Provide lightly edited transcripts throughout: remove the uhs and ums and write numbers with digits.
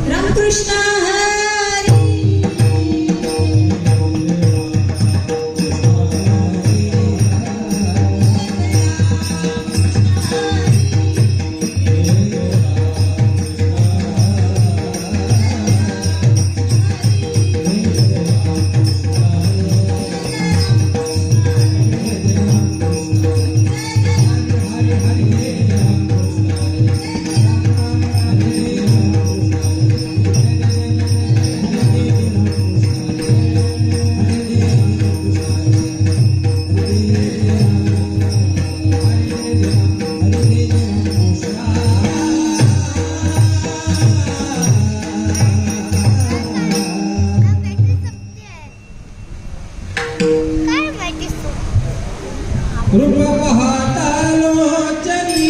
रामकृष्ण रूप पाहता लोचनी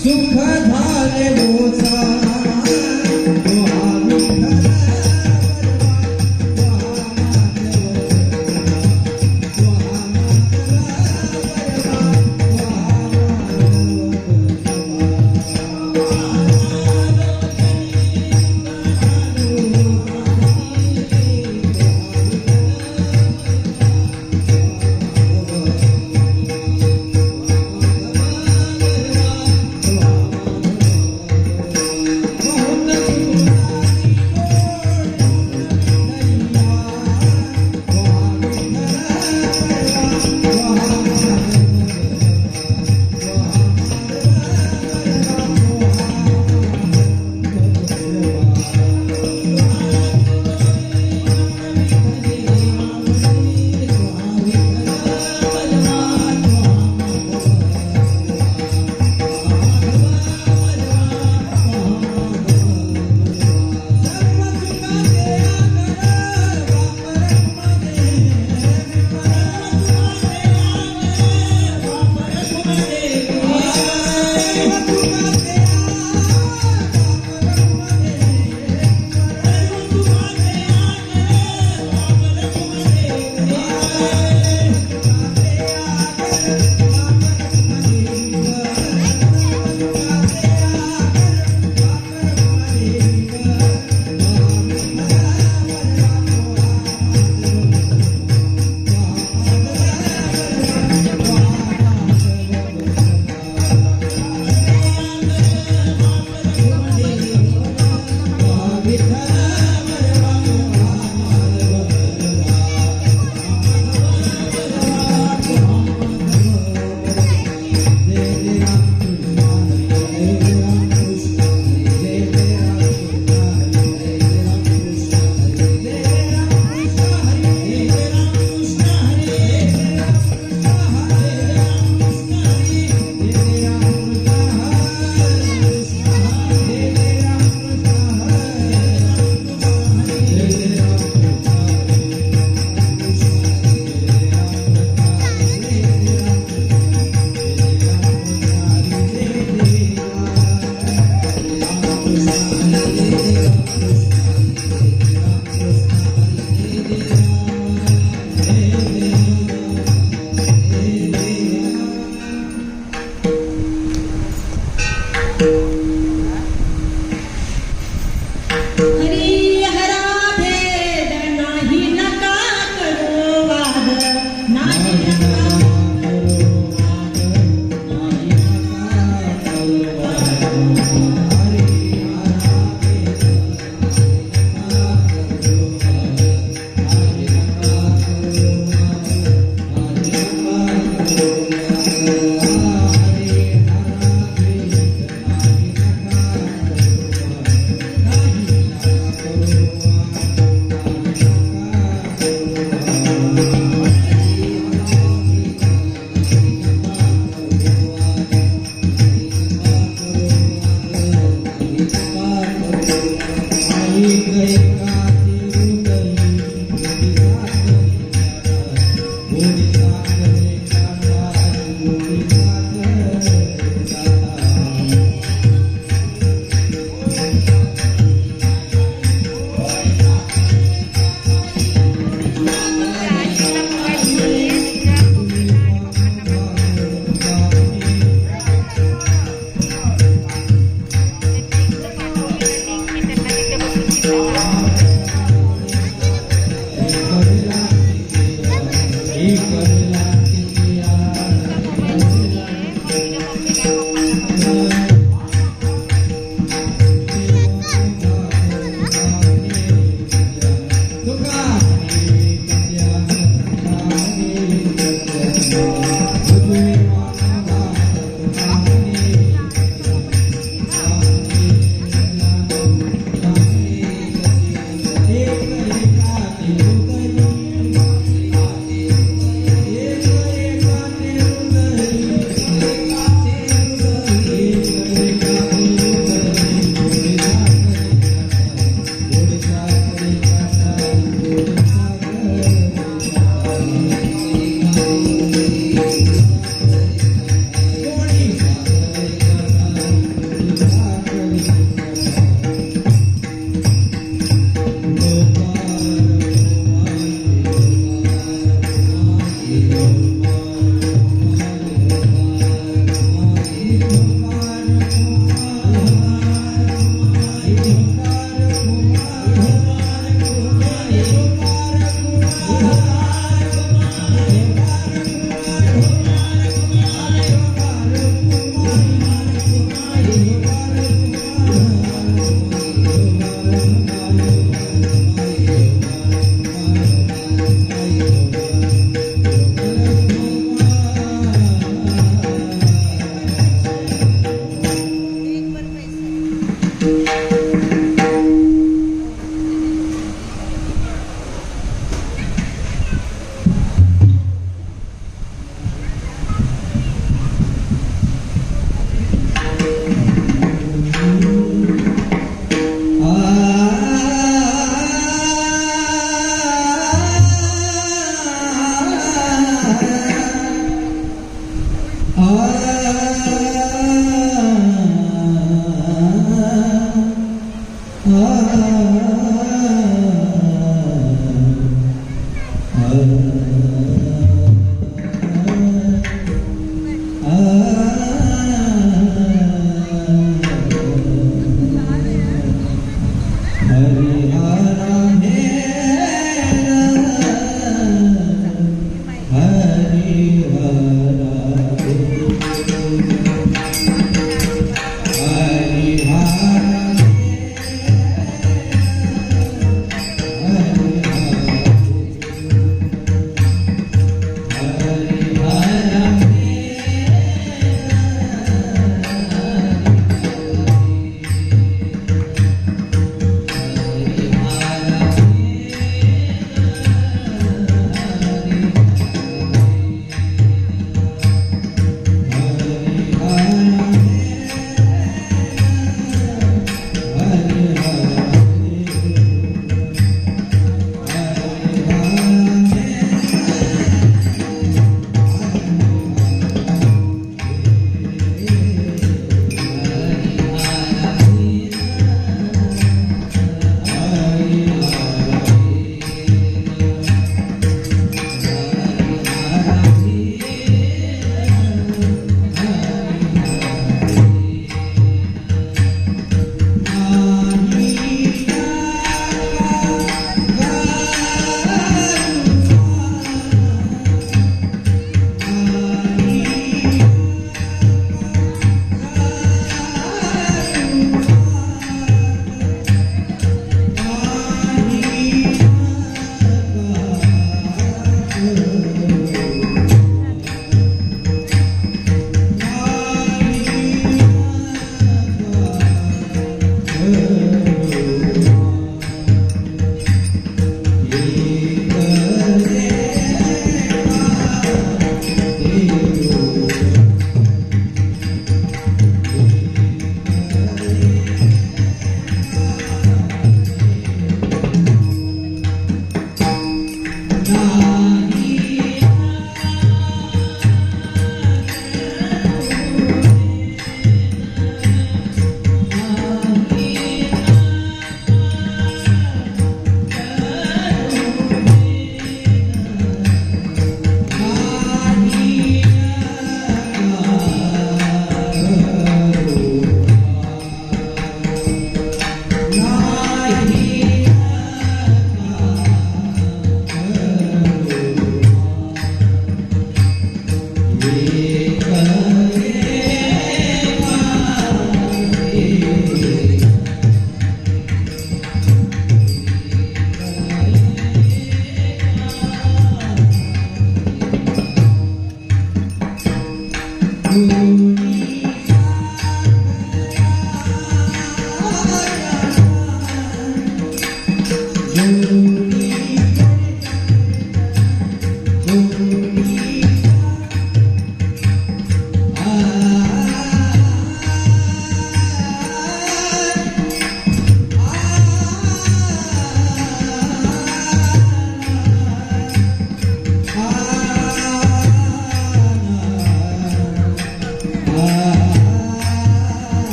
सुख झाले मोसा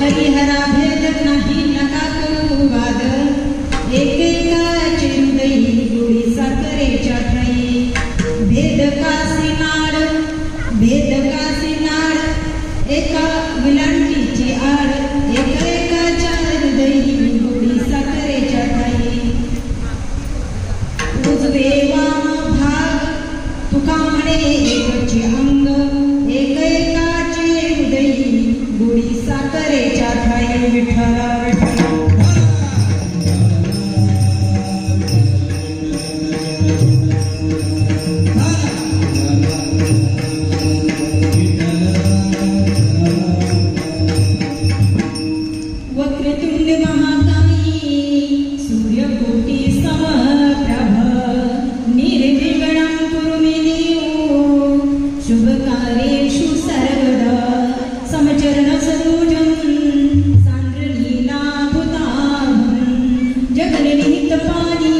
हरिहरा भेद नाही नका करू वाद एकेकाची हृदयी गोडी साखरेच्या ठाई भेद कासी नाड एका विलांटीची आड एकेकाच्या हृदयी गोडी साखरेच्या ठाई उजवे वाम भाग तुका म्हणे एकचे अंग एकेकाचे हृदयी गोडी साखरेच्या ठाई विठ्ठला विठ्ठला वक्रतुंड महाकाई सूर्यकोटी समप्रभ निर्विघ्नं कुरु मे देव शुभकार्येषु सर्वदा समचरण सरोजं सान्द्रलीलाभुताभं जगन्निहितपाणी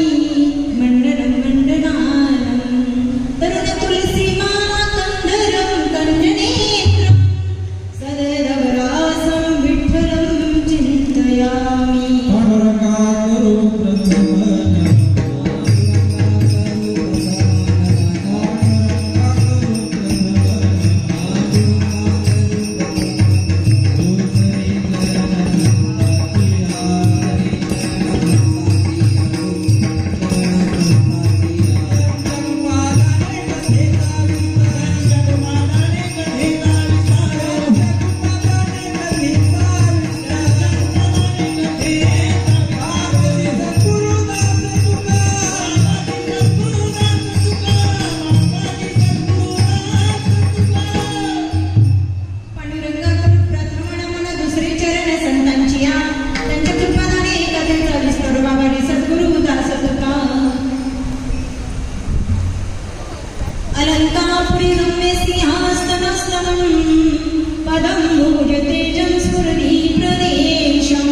मण्डनं मण्डनानं तरुणतुलसीमाकन्धरं कञ्जनेत्रं सदरवरासं विठ्ठलं चिन्तयामि अलंकापुरी रम्य सिंहासनस्थलं पदं भुजतेजं स्फुरति प्रदेशं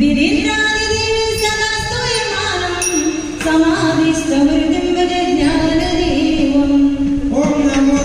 विरिन्द्रादिदेवी सदा स्तूयमानं समाधिस्थमृतिं भज ज्ञानदेवम् ओम नमो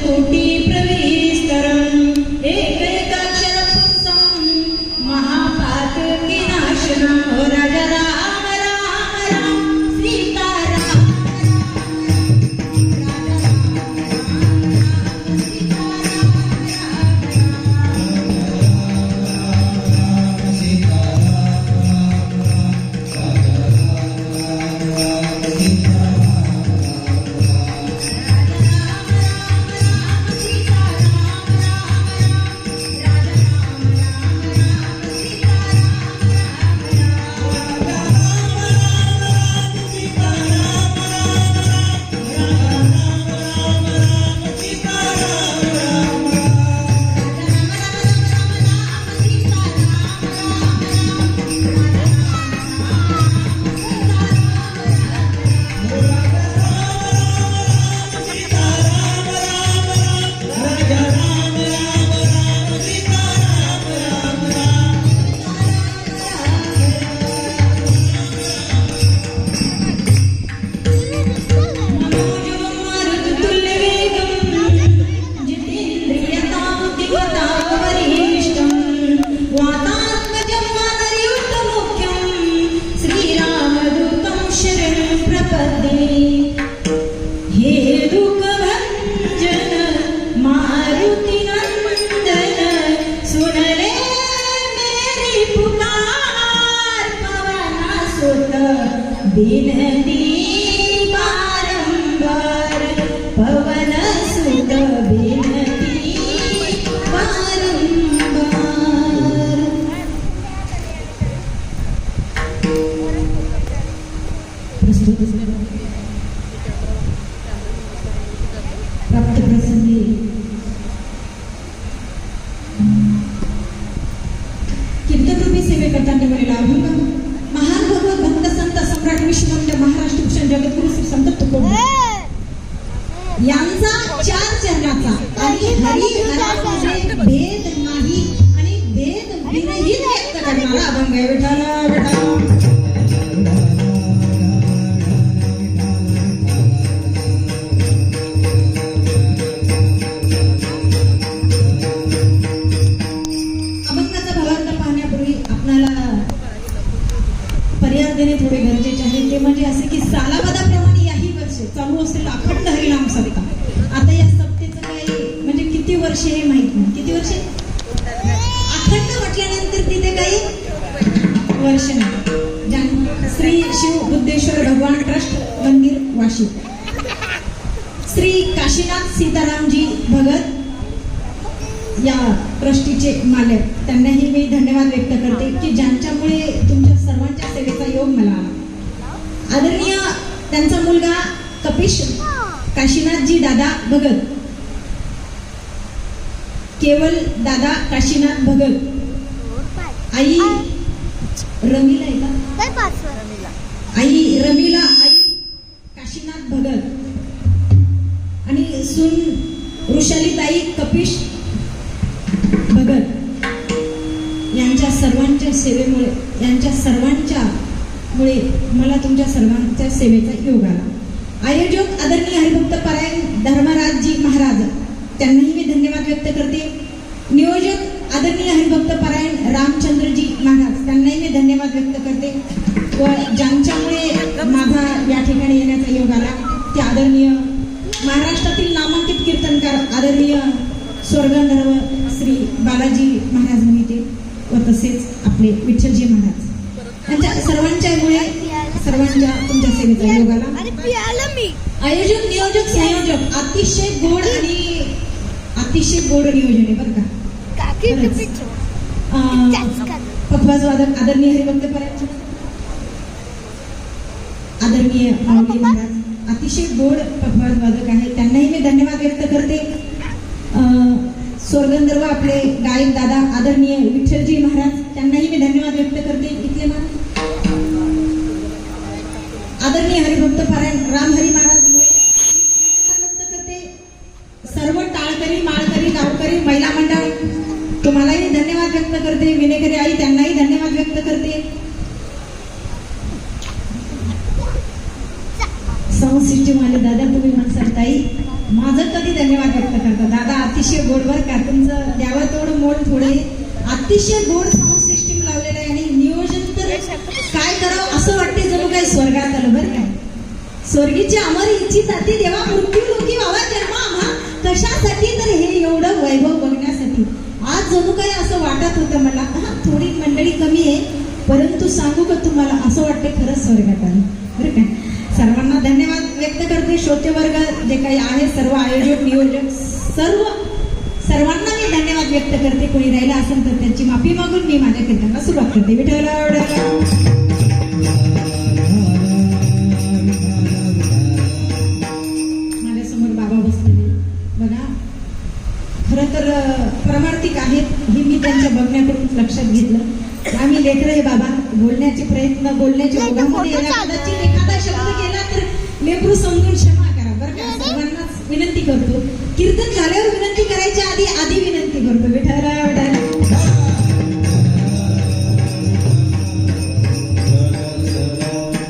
कोटी प्रविस्तरम् एकैकाक्षर पुंसम् महापातकी नाशनम् ओ राजा राम राम राम सीता राम बिनती बारंबार पवन सुत बिनती बारंबार. प्राप्त प्रसंगी कीर्तनरूपी सेवेकरता निवडलेला अभंग महान भगवत भक्त संत सम्राट विश्ववंद्य महाराष्ट्र भूषण जगद्गुरु श्री संत तुकोबा यांचा 4 चरणाचा आणि हरी हरामध्ये भेद नाही आणि भेद विरहित व्यक्त करणारा अभंग आहे. विठ्ठल विठ्ठल देणे थोडे गरजेचे आहे. ते म्हणजे असे की सालाबादाप्रमाणे याही वर्षे चालू असलेला अखंड हरिनाम सप्ताह. आता या सप्तेचं काही म्हणजे किती वर्षे हे माहित नाही. किती वर्षे अखंड म्हटल्यानंतर तिथे काही वर्ष नाही. श्री शिव बुद्धेश्वर भगवान ट्रस्ट मंदिर वाशी, श्री काशीनाथ सीतारामजी भगत या ट्रस्टीचे मालक, त्यांनाही मी धन्यवाद व्यक्त करते की ज्यांच्यामुळे तुमच्या सर्वांच्या सेवेचा योग मला आला. आदरणीय त्यांचा मुलगा कपिश काशीनाथजी दादा भगत, केवल दादा काशीनाथ भगत, आई रमीला आहे का, आई रमीला, आई काशीनाथ भगत आणि सून वृषालीताई कपिश भगत यांच्या सर्वांच्या सेवेमुळे, यांच्या सर्वांच्या मुळे मला तुमच्या सर्वांच्या सेवेचा योग आला. आयोजक आदरणीय हरिभक्त परायण धर्मराजजी महाराज, त्यांनाही मी धन्यवाद व्यक्त करते. नियोजक आदरणीय हरिभक्त परायण रामचंद्रजी महाराज, त्यांनाही मी धन्यवाद व्यक्त करते. व ज्यांच्यामुळे माझा या ठिकाणी येण्याचा योग आला ते आदरणीय महाराष्ट्रातील नामांकित कीर्तनकार आदरणीय स्वर्गंधर्व श्री बालाजी महाराज मोहिते व तसेच आपले विठ्ठलजी महाराज, यांच्या सर्वांच्यामुळे सर्वांच्या तुमच्या सेवेचा योग आला. आयोजक नियोजक संयोजक अतिशय गोड आणि अतिशय गोड नियोजन आहे बरं का. पखवाज वादक आदरणीय हरिभक्त परायण आदरणीय माऊली महाराज अतिशय गोड पखवाज वादक आहे, त्यांनाही मी धन्यवाद व्यक्त करते. स्वर्गंधर्व आपले गायक दादा आदरणीय विठ्ठलजी महाराज, त्यांनाही मी धन्यवाद व्यक्त करते. इथले आदरणीय हरिभक्त परायण रामहरी महाराज व्यक्त करते. सर्व टाळकरी माळकरी गावकरी महिला मंडळ तुम्हालाही धन्यवाद व्यक्त करते. विनेकरी आई त्यांनाही धन्यवाद व्यक्त करते. साऊंड सिस्टीम वाले दादा तुम्ही म्हणसाल ताई माझा माझं कधी धन्यवाद व्यक्त करतात. दादा अतिशय गोडवर का तुमचं द्यावं तेवढं मोल थोडे अतिशय गोड साऊंड सिस्टीम लावलेलं आहे आणि नियोजन तर काय करावं असं वाटते जणू काय स्वर्गात आलं बरं काय. स्वर्गीची अमर इच्छिताती देवा मृत्यू लोकी व्हावा जन्म आम्हा कशासाठी तर हे एवढं वैभव बघण्यासाठी. आज जणू काही असं वाटत होतं मला थोडी मंडळी कमी आहे परंतु सांगू का तुम्हाला असं वाटतं खरंच स्वर्गात आलं बरं काय. सर्वांना धन्यवाद व्यक्त करते. श्रोते वर्ग जे काही आहे सर्व आयोजक नियोजक सर्वांना मी धन्यवाद व्यक्त करते. कोणी राहिला असेल तर त्यांची माफी मागून मी माझ्या कीर्तनाला सुरुवात करते. विठ्ठल माझ्यासमोर बाबा बसलेले बघा खरं तर परमार्थिक आहेत हे मी त्यांच्या बघण्याकडून लक्षात घेतलं. आम्ही लेकरं हे बाबा बोलण्याचे प्रयत्न बोलण्याच्या ओघामध्ये कदाचित एखादा शब्द गेला तर लेकरू समजून क्षमा करा बरं का. सर्वांनाच विनंती करतो. कीर्तन झाल्यावर विनंती करायच्या आधी विनंती करतो. विठ्ठल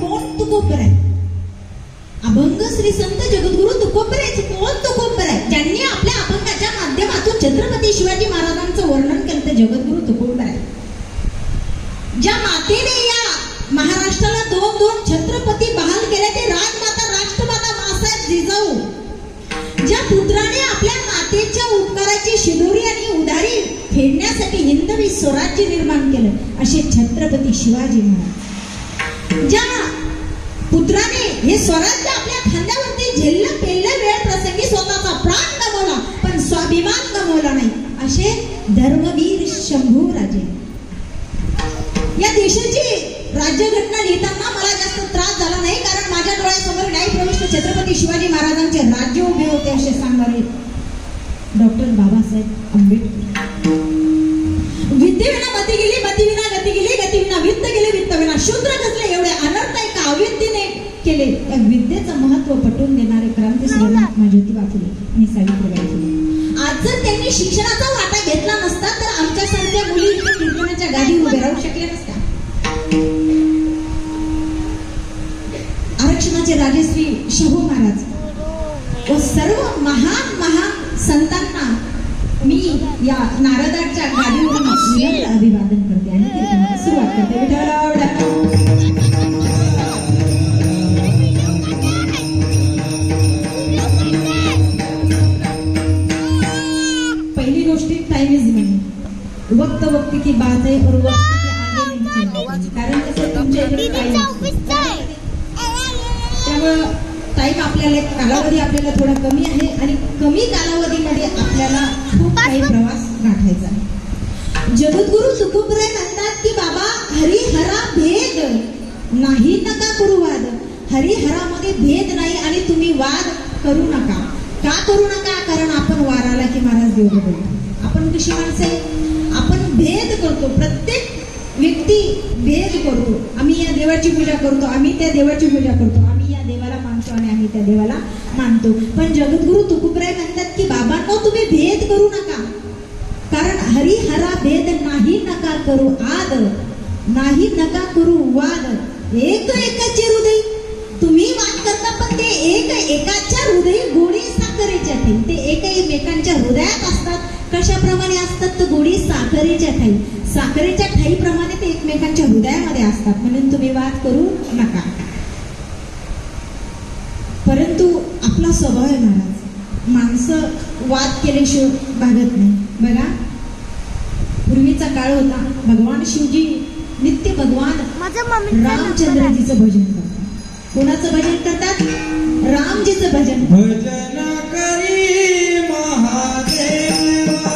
कोण तुकोबर आहे अभंग श्री संत जगद्गुरु तुकोबरायचे. कोण तुकोबर आहे ज्यांनी आपल्या अभंगाच्या माध्यमातून छत्रपती शिवाजी महाराजांचं वर्णन केलं. जगद्गुरु तुकोबर आहे. ज्या मातेने या महाराष्ट्राला दोन छत्रपती बहाल केले ते राजमाता राष्ट्रमाता मासाहेब जिजाऊ. ज्या पुत्राने आपल्या मातेच्या उपकाराची शिदोरी आणि उधारी फेडण्यासाठी हिंदवी स्वराज्य निर्माण केलं असे छत्रपती शिवाजी महाराज. ज्या पुत्राने हे स्वराज्य आपल्या खांद्यावरती झेललं पेललं वेळ प्रसंगी स्वतःचा प्राण गमावला पण स्वाभिमान गमावला नाही असे धर्मवीर शंभूराजे. या देशाची राज्यघटना लिहिताना मला जास्त त्रास झाला नाही कारण माझ्या डोळ्यासमोर न्यायप्रविष्ट छत्रपती शिवाजी महाराजांचे राज्य उभे होते असे सांगणारे डॉक्टर बाबासाहेब आंबेडकर. विद्येविना मती गेली मतीविना गती गेली गतीविना वित्त गेले वित्तविना शूद्र कसले एवढे अनर्थ एका अविद्येने केले. या विद्येचं महत्व पटवून देणारे क्रांती श्री महात्मा ज्योतिबा फुले आणि सावित्रीबाई फुले. आज जर त्यांनी शिक्षणाचा वाटा घेतला नसता तर आमच्यासारख्या मुली कीर्तनाच्या गादीवर उभे राहू शकल्या नसत्या. आरक्षणाचे राजश्री शाहू महाराज व सर्व महान संतांना मी या नारदाच्या गादीवरून विनम्र अभिवादन करते आणि कीर्तनाला सुरुवात करते. पहली गोष्ट टाइम इज मनी. वक्त वक्त की बात है और वक्त के आगे नहीं चलना. कारण कसं तुमच्या इकडे टाइम त्यामुळं टाइम आपल्याला कालावधी आपल्याला थोडा कमी आहे आणि कमी कालावधीमध्ये आपल्याला खूप काही प्रवास गाठायचा आहे. जगद्गुरु तुकोबराय म्हणतात की बाबा हरिहरा भेद नाही नका करू वाद. हरिहरामध्ये भेद नाही आणि तुम्ही वाद करू नका. का करू नका कारण आपण वाराला की महाराज देव बोलतो. आपण कशी माणसं आहे आपण भेद करतो. प्रत्येक व्यक्ती भेद करतो. आम्ही या देवाची पूजा करतो आम्ही त्या देवाची पूजा करतो आम्ही या देवाला मानतो आणि आम्ही त्या देवाला मानतो. पण जगद्गुरु तुकोबराय म्हणतात की बाबांनो तुम्ही भेद करू नका कारण हरिहरा भेद नाही नका करू आद नाही नका करू वाद. एक एकाचे हृदय तुम्ही वाद करता पण ते एक एकाच्या हृदय गोडी साखरेच्या ठाई. ते एकमेकांच्या हृदयात असतात. कशाप्रमाणे असतात तर गोडी साखरेच्या ठाई. साखरेच्या ठाईप्रमाणे ते एकमेकांच्या हृदयामध्ये असतात. म्हणून तुम्ही वाद करू नका. परंतु आपला स्वभाव आहे महाराज माणसं वाद केल्याशिवाय भागत नाही. बघा पूर्वीचा काळ होता भगवान शिवजी नित्य भगवान रामचंद्रजीचं भजन करतात. कोणाचं भजन करतात रामजीचं भजन. भजन करी महादेवा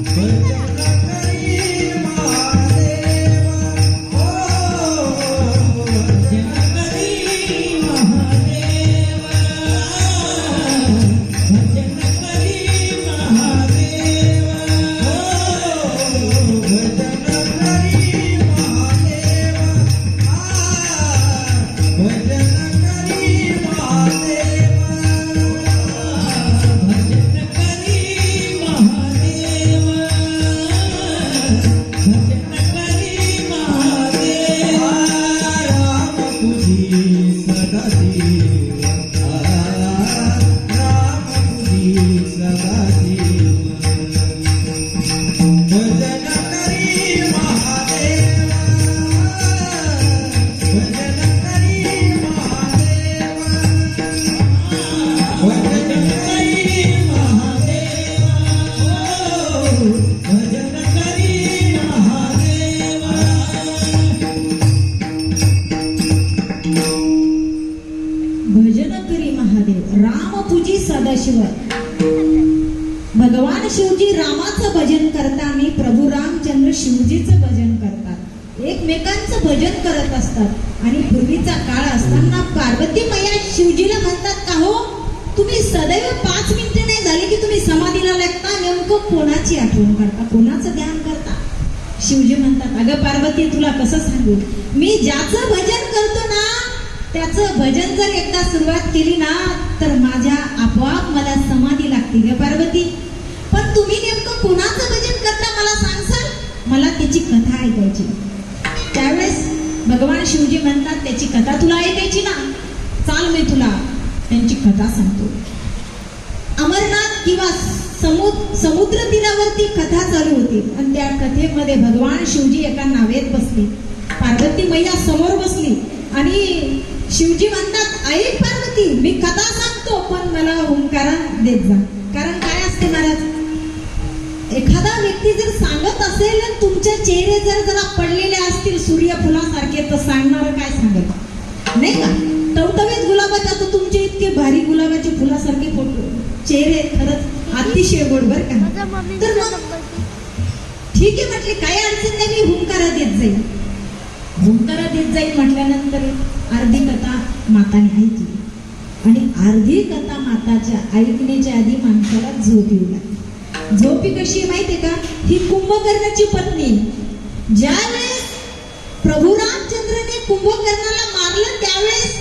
भजन करी महादेवा राम पूजी सदाशिव. भगवान शिवजी रामाचं भजन करताना प्रभू रामचंद्र शिवजीचं भजन करतात, एकमेकांचं भजन करत असतात. आणि पूर्वीचा काळ असताना पार्वती मैया शिवजीला म्हणतात का हो तुम्ही सदैव 5 मिनिटं नाही झाली की तुम्ही समाधीला लागता, नेमकं कोणाची आठवण करता, कोणाचं ध्यान करता? शिवजी म्हणतात अगं पार्वती तुला कसं सांगू, मी ज्याचं भजन करतो ना त्याचं भजन जर एकदा सुरुवात केली ना तर माझ्या आपोआप मला समाधी लागते ग पार्वती. पण तुम्ही नेमकं कुणाचं भजन करता मला सांगसाल, मला त्याची कथा ऐकायची. त्यावेळेस भगवान शिवजी म्हणतात त्याची कथा तुला ऐकायची ना, चाल मी तुला त्यांची कथा सांगतो. अमरनाथ किंवा समुद्र तीरावरती कथा चालू होती आणि त्या कथेमध्ये भगवान शिवजी एका नावेत बसले, पार्वती मैया समोर बसली आणि शिवजी म्हणतात ऐक पार्वती मी कथा सांगतो पण मला ओंकारा देत जा. कारण काय असते महाराज, एखादा व्यक्ती जर सांगत असेल आणि तुमचे चेहरे जर जरा पडलेले असतील सूर्यफुलासारखे तर सांगणार काय सांगत नाही का. टवटवीत गुलाबाच्या तर तुमचे इतके भारी गुलाबाच्या फुलासारखे फोटो चेहरे खरंच अतिशय गोड बर का. तर मग ठीक आहे म्हटले काही अडचण नाही, मी हुंकारा देत जाईल. हुंकारा देत जाईल म्हटल्यानंतर अर्धी कथा माताने ऐकली आणि अर्धी कथा माताच्या ऐकण्याच्या आधी माणसाला झोप येऊ लागली. झोपी कशी माहितीये का, ही कुंभकर्णाची पत्नी ज्या वेळेस प्रभू रामचंद्रने कुंभकर्णाला मारलं त्यावेळेस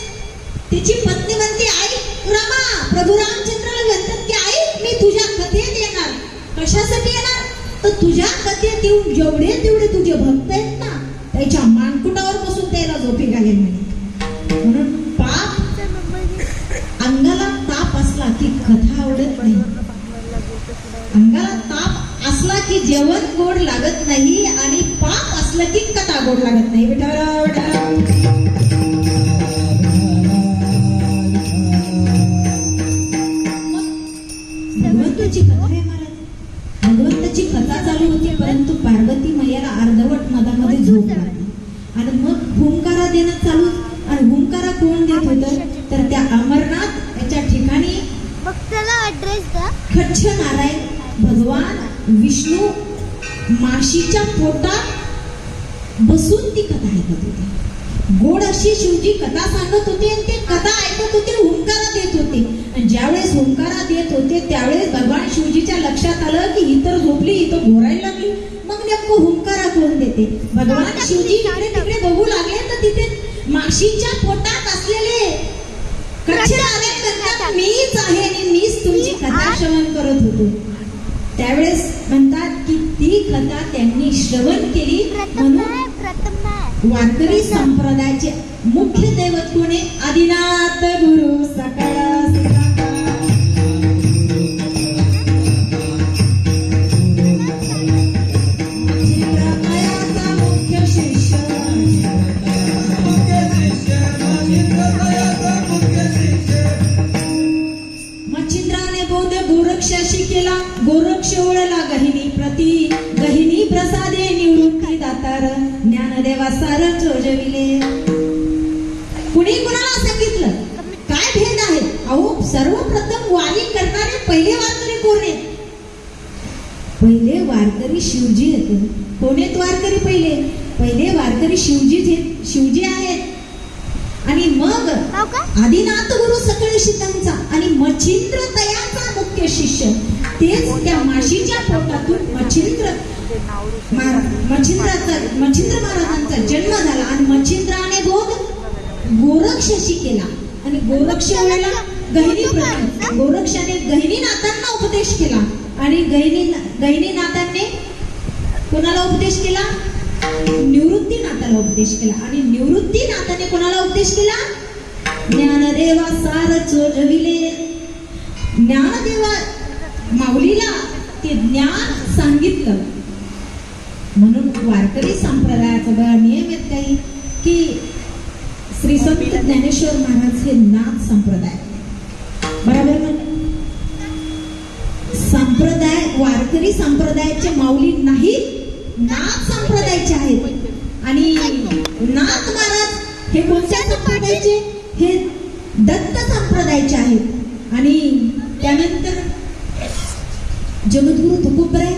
तिची पत्नी म्हणते ऐक रमा, प्रभू रामचंद्राला म्हणतात की ऐक मी तुझ्या कथेत येणार. कशासाठी येणार तर तुझ्या कथेत येऊन जेवढे तेवढे तुझे भक्त आहेत ना त्याच्या मानकुटावर बसून त्याला झोपी घालेल म्हणे. म्हणून पाप अंगाला ताप असला की कथा आवडत नाही, अंगाला ताप असला की जेवण गोड लागत नाही आणि पाप असलं की कथा गोड लागत नाही. भगवंताची कथा आहे महाराज, भगवंताची कथा चालू होती परंतु पार्वती मैयाला अर्धवट मधामध्ये झोप लागली आणि मग हुंकारा देणं चालू. आणि हुंकारा कोण देत होतं तर त्या अमरनाथ याच्या ठिकाणी खच्छ नारायण भगवान विष्णू माशीच्या पोटात बसून ती कथा ऐकत होते. गोड अशी शिवजी कथा सांगत होते आणि ते कथा ऐकत होते, हुंकारा देत होते. आणि ज्यावेळेस हुंकारा देत होते त्यावेळेस भगवान शिवजीच्या लक्षात आलं की ही तर झोपली, ही तर घोरायला लागली. मग नेमकं हुंकारा कोण देते. भगवान शिवजी इकडे तिकडे बघू लागले तर तिथे माशीच्या पोटात असलेले कच्छ नारायण म्हणतात मीच आहे आणि मीच तुमची कथा श्रवण करत होतो. त्यावेळेस म्हणतात की ती कथा त्यांनी श्रवण केली. म्हणून वारकरी संप्रदायाचे मुख्य दैवत कोण आहे, आदिनाथ गुरु सकळ मुख्य शिष्य मच्छिंद्राने बौद्ध गोरक्षाशी केला, गोरक्ष ओळला गहिनी प्रती, गहिनी प्रसादे निवृत्ती दातार, ज्ञानदेवा सार चोजविले. कुणी कुणाला सांगितलं काय भेद आहे. अहो सर्वप्रथम वारी करणारे पहिले वारकरी कोण आहेत, पहिले वारकरी शिवजी आहेत. कोण आहेत वारकरी पहिले, पहिले वारकरी शिवजी आहेत. आणि मग आदिनाथ गुरु सकळ शितांचा आणि मच्छिंद्र तयाचा मुख्य शिष्य तेच त्या माशीच्या पोटातून मच्छिंद्र महाराजांचा जन्म झाला. आणि मच्छिंद्राने बोध गोरक्षाशी केला आणि गोरक्ष वेळेला गोरक्षाने गहिनीनाथांना उपदेश केला. आणि गहिनीनाथांनी कोणाला उपदेश केला, निवृत्तीनाथाला उपदेश केला. आणि निवृत्तीनाथाने कोणाला उपदेश केला, ज्ञानदेवा सार चोजविले. ज्ञानदेवा माऊलीला ते ज्ञान सांगितलं. म्हणून वारकरी संप्रदायाचा बघा नियम आहेत काही की श्री संत ज्ञानेश्वर महाराज हे नाथ संप्रदाय बरोबर म्हणजे संप्रदाय वारकरी संप्रदायाचे माऊली नाही, नाथ संप्रदायाचे आहेत. आणि नाथ महाराज हे कोणत्या संप्रदायाचे, हे दत्त संप्रदायाचे आहेत. आणि त्यानंतर जगद्गुरु तुकोबराय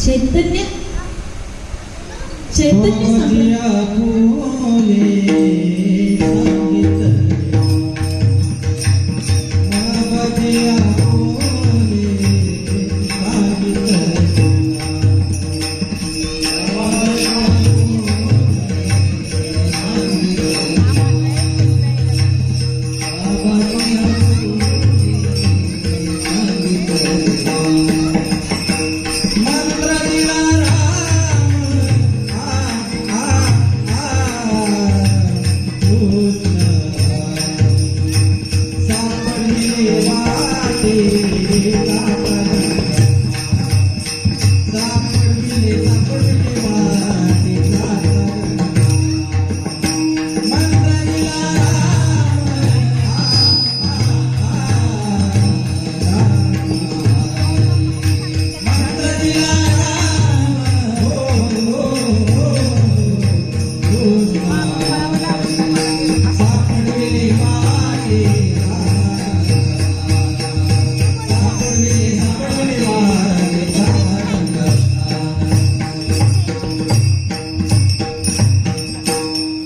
चैतन्य संप्रदाय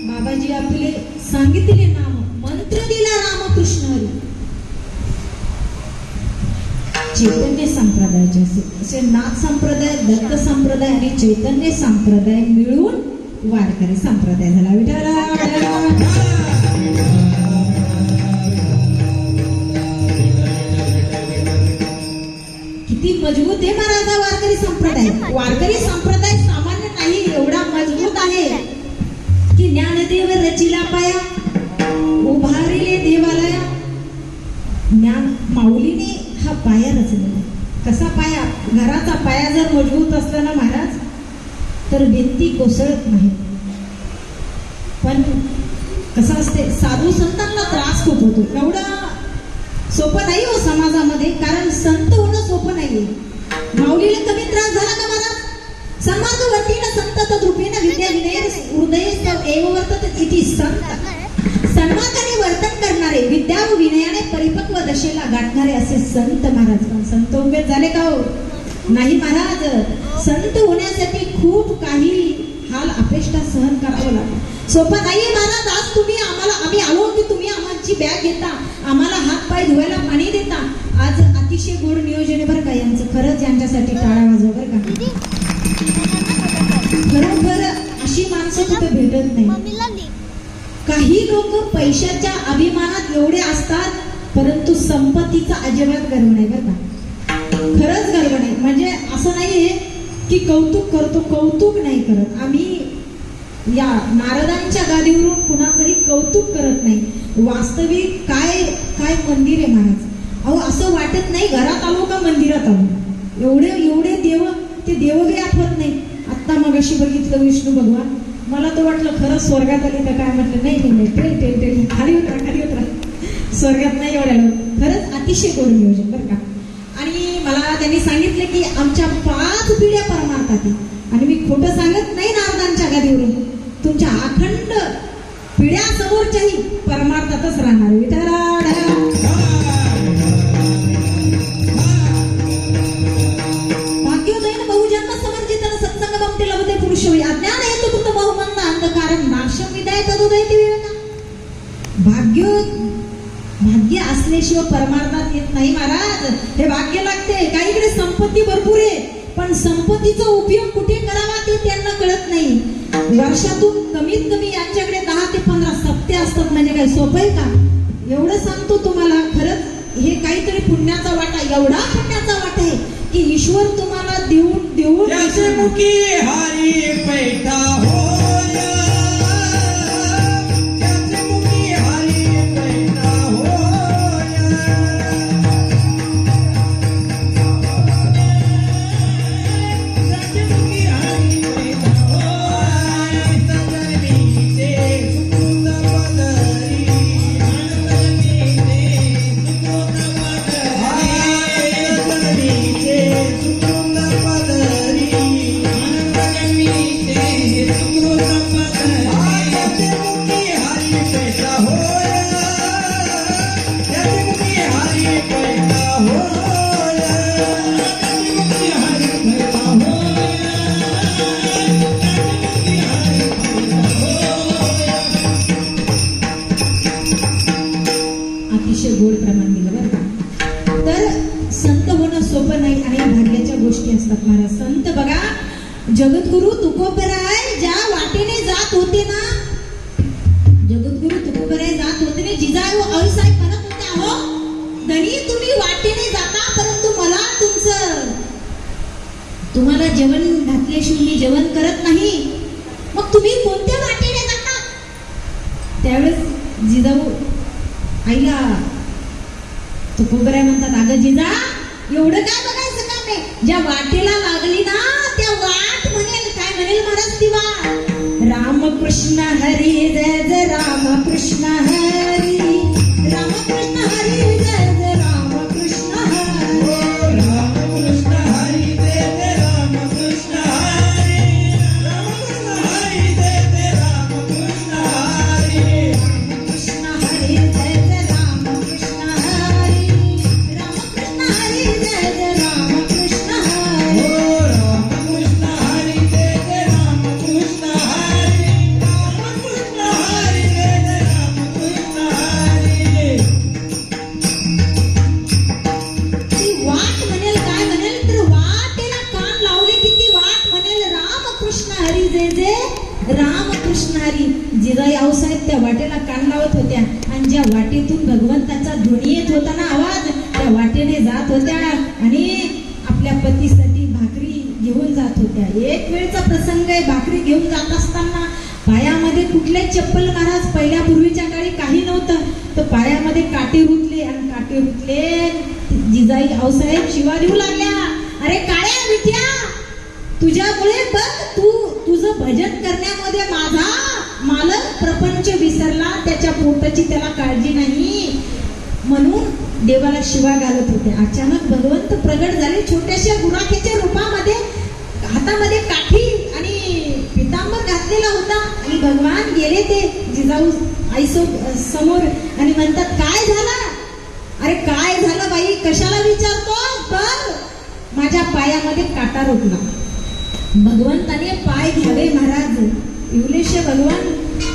बाबाजी आपले सांगितले नाम मंत्र दिला रामकृष्ण हरी. चैतन्य संप्रदायाचे असे नाथ संप्रदाय, दत्त संप्रदाय आणि चैतन्य संप्रदाय मिळून वारकरी संप्रदाय झाला. किती मजबूत आहे महाराजा वारकरी संप्रदाय. वारकरी संप्रदाय सामान्य नाही, एवढा मजबूत आहे की ज्ञानदेव रचिला पाया उभारिले देवालया. ज्ञान माऊलीने हा पाया रचलेला. कसा पाया? घराचा पाया जर मजबूत असला ना महाराज तर भिंती कोसळत नाही. पण कसं असते, साधू संतांना त्रास खूप होतो. एवढं सोपं नाही हो समाजामध्ये, कारण संत होणं सोपं नाहीये. माऊलीला कमी त्रास झाला का महाराज? समाजवर्तीनं संत तद्रूपेण विद्या विनय हृदय एव वर्तत इति संत. सन्मार्गाने वर्तन करणारे, विद्या व विनयाने परिपक्व दशेला गाठणारे असे संत महाराज. पण संत उभे झाले का हो? नाही महाराज. संत होण्यासाठी खूप काही हाल अपेष्टा सहन करावं लागतं. सोपं नाहीये महाराज. आज तुम्ही आम्ही आलो की तुम्ही आमची बॅग घेता, आम्हाला हात पाय धुवायला पाणी देता. आज अतिशय गोड नियोजन आहे बरं का यांचं. खरंच यांच्यासाठी टाळ्या वाजवा बरं का. खरोखर अशी माणसं कुठे भेटत नाही. काही लोक पैशाच्या अभिमानात एवढे असतात, परंतु संपत्तीचा अजिबात गर्व नाही बरं का. खरंच गर्व नाही. म्हणजे असं नाहीये की कौतुक करतो, कौतुक नाही करत आम्ही. या नारदांच्या गादीवरून कुणाचंही कौतुक करत नाही. वास्तविक काय काय मंदिर आहे महाराज. अहो असं वाटत नाही घरात आलो का मंदिरात आलो. एवढे देव, ते देवही आठवत नाही. आत्ता मगाशी बघितलं विष्णू भगवान, मला तर वाटलं खरंच स्वर्गात आली तर काय. म्हटलं नाही ट्रेन खाली उतरा. स्वर्गात नाही एवढ्या. खरंच अतिशय गोड नियोजन बरं का. आणि मला त्यांनी सांगितले की आमच्या 5 पिढ्या परमार्थात. आणि मी खोटं सांगत नाही नारदांच्या गादीवरून. तुमच्या अखंड पिढ्या समोरच्याही परमार्थातच राहणार. भाग्योदयन बहुजन्म समर्जितन सत्संग भक्ती लभते पुरुष होई. अज्ञान हेतु कृत बहुमंद अंधकारण नाशम विदाय तदुदयती विवेका. भाग्य असल्याशिवाय परमार्थात येत नाही महाराज. हे भाग्य लागते. काहीकडे संपत्ती भरपूर आहे, पण संपत्तीचा उपयोग कुठे करावा ते त्यांना कळत नाही. वर्षातून कमीत कमी यांच्याकडे 10 ते 15 सप्ते असतात. म्हणजे काही सोपं आहे का? एवढं सांगतो तुम्हाला. खरंच हे काहीतरी पुण्याचा वाटा, एवढा पुण्याचा वाटा आहे की ईश्वर तुम्हाला देऊन त्याचे मुखी हरी पैठा होया. त्याचे मुखी हरी पैठा होया. त्याचे मुखी हरी पैठा होया. तजनीचे सुकृत पदरी. तजनीचे सुकृत पदरी. सांगितलं बरं का. तर संत होणं सोपं नाही आणि भाग्याच्या गोष्टी असतात महाराज. संत बघा, जगद्गुरु तुकोबराय ज्या वाटेने जात होते ना, जगद्गुरु तुकोबराय जात होते ना, जिजाऊ आईसाहेब म्हणत होते, अहो धनी तुम्ही वाटेने जाता, परंतु मला तुम्हाला जेवण घातल्याशिवाय मी जेवण करत नाही, मग तुम्ही कोणत्या वाटेने जाता? त्यावेळेस जिजाऊ आईला तुकोबराय म्हणतात, अगं जिजा एवढं काय बघायचं काम आहे, ज्या वाटेला लागली ना त्या वाट म्हणेल. काय म्हणेल महाराज ती वाट? रामकृष्ण हरी जय जय रामकृष्ण हरी, रामकृष्ण हरी जय जय रामकृष्ण हरी, रामकृष्ण हरी जय जय रामकृष्ण हरी, रामकृष्ण हरी जय जय रामकृष्ण हरी, रामकृष्ण हरी जय जय रामकृष्ण हरी, रामकृष्ण हरी जय जय रामकृष्ण हरी, रामकृष्ण हरी जय जय रामकृष्ण हरी, रामकृष्ण हरी जय जय रामकृष्ण हरी. ती वाट म्हणेल. काय म्हणेल? तर वाटेला कान लावले की ती वाट म्हणेल रामकृष्ण हरी जय जय रामकृष्ण हरी. जिजाई आऊसाहेब त्या वाटेला कान लावत होत्या आणि ज्या वाटेतून भगवंताचा ध्वनी येत होता ना, आवाज, त्या वाटेने जात होत्या आणि आपल्या पतीसाठी भाकरी घेऊन जात होत्या. एक वेळचा प्रसंग आहे, भाकरी घेऊन जात असताना पायामध्ये कुठले चप्पल महाराज, पहिल्या पूर्वीच्या काळी काही नव्हतं, तर पायामध्ये काटे रुतले आणि काटे रुतले. जिजाई आऊसाहेब शिवा देऊ लागल्या, अरे काळ्या विट्या, तुझ्यामुळे बघ तुझं भजन करण्यामध्ये माझा मालक प्रपंच विसरला, त्याच्या पोटाची त्याला काळजी नाही, म्हणून देवाला शिवा घालत होते. अचानक भगवंत प्रगट झाले छोट्याशा गुराख्याच्या रूपामध्ये, हातामध्ये काठी आणि पितांबर घातलेला होता आणि भगवान गेले ते जिजाऊ आई समोर आणि म्हणतात, काय झालं? अरे काय झालं बाई, कशाला विचारतो? बघ माझ्या पायामध्ये काटा रुतला. भगवंताने पाय घ्यावे महाराज, इवलेशे भगवान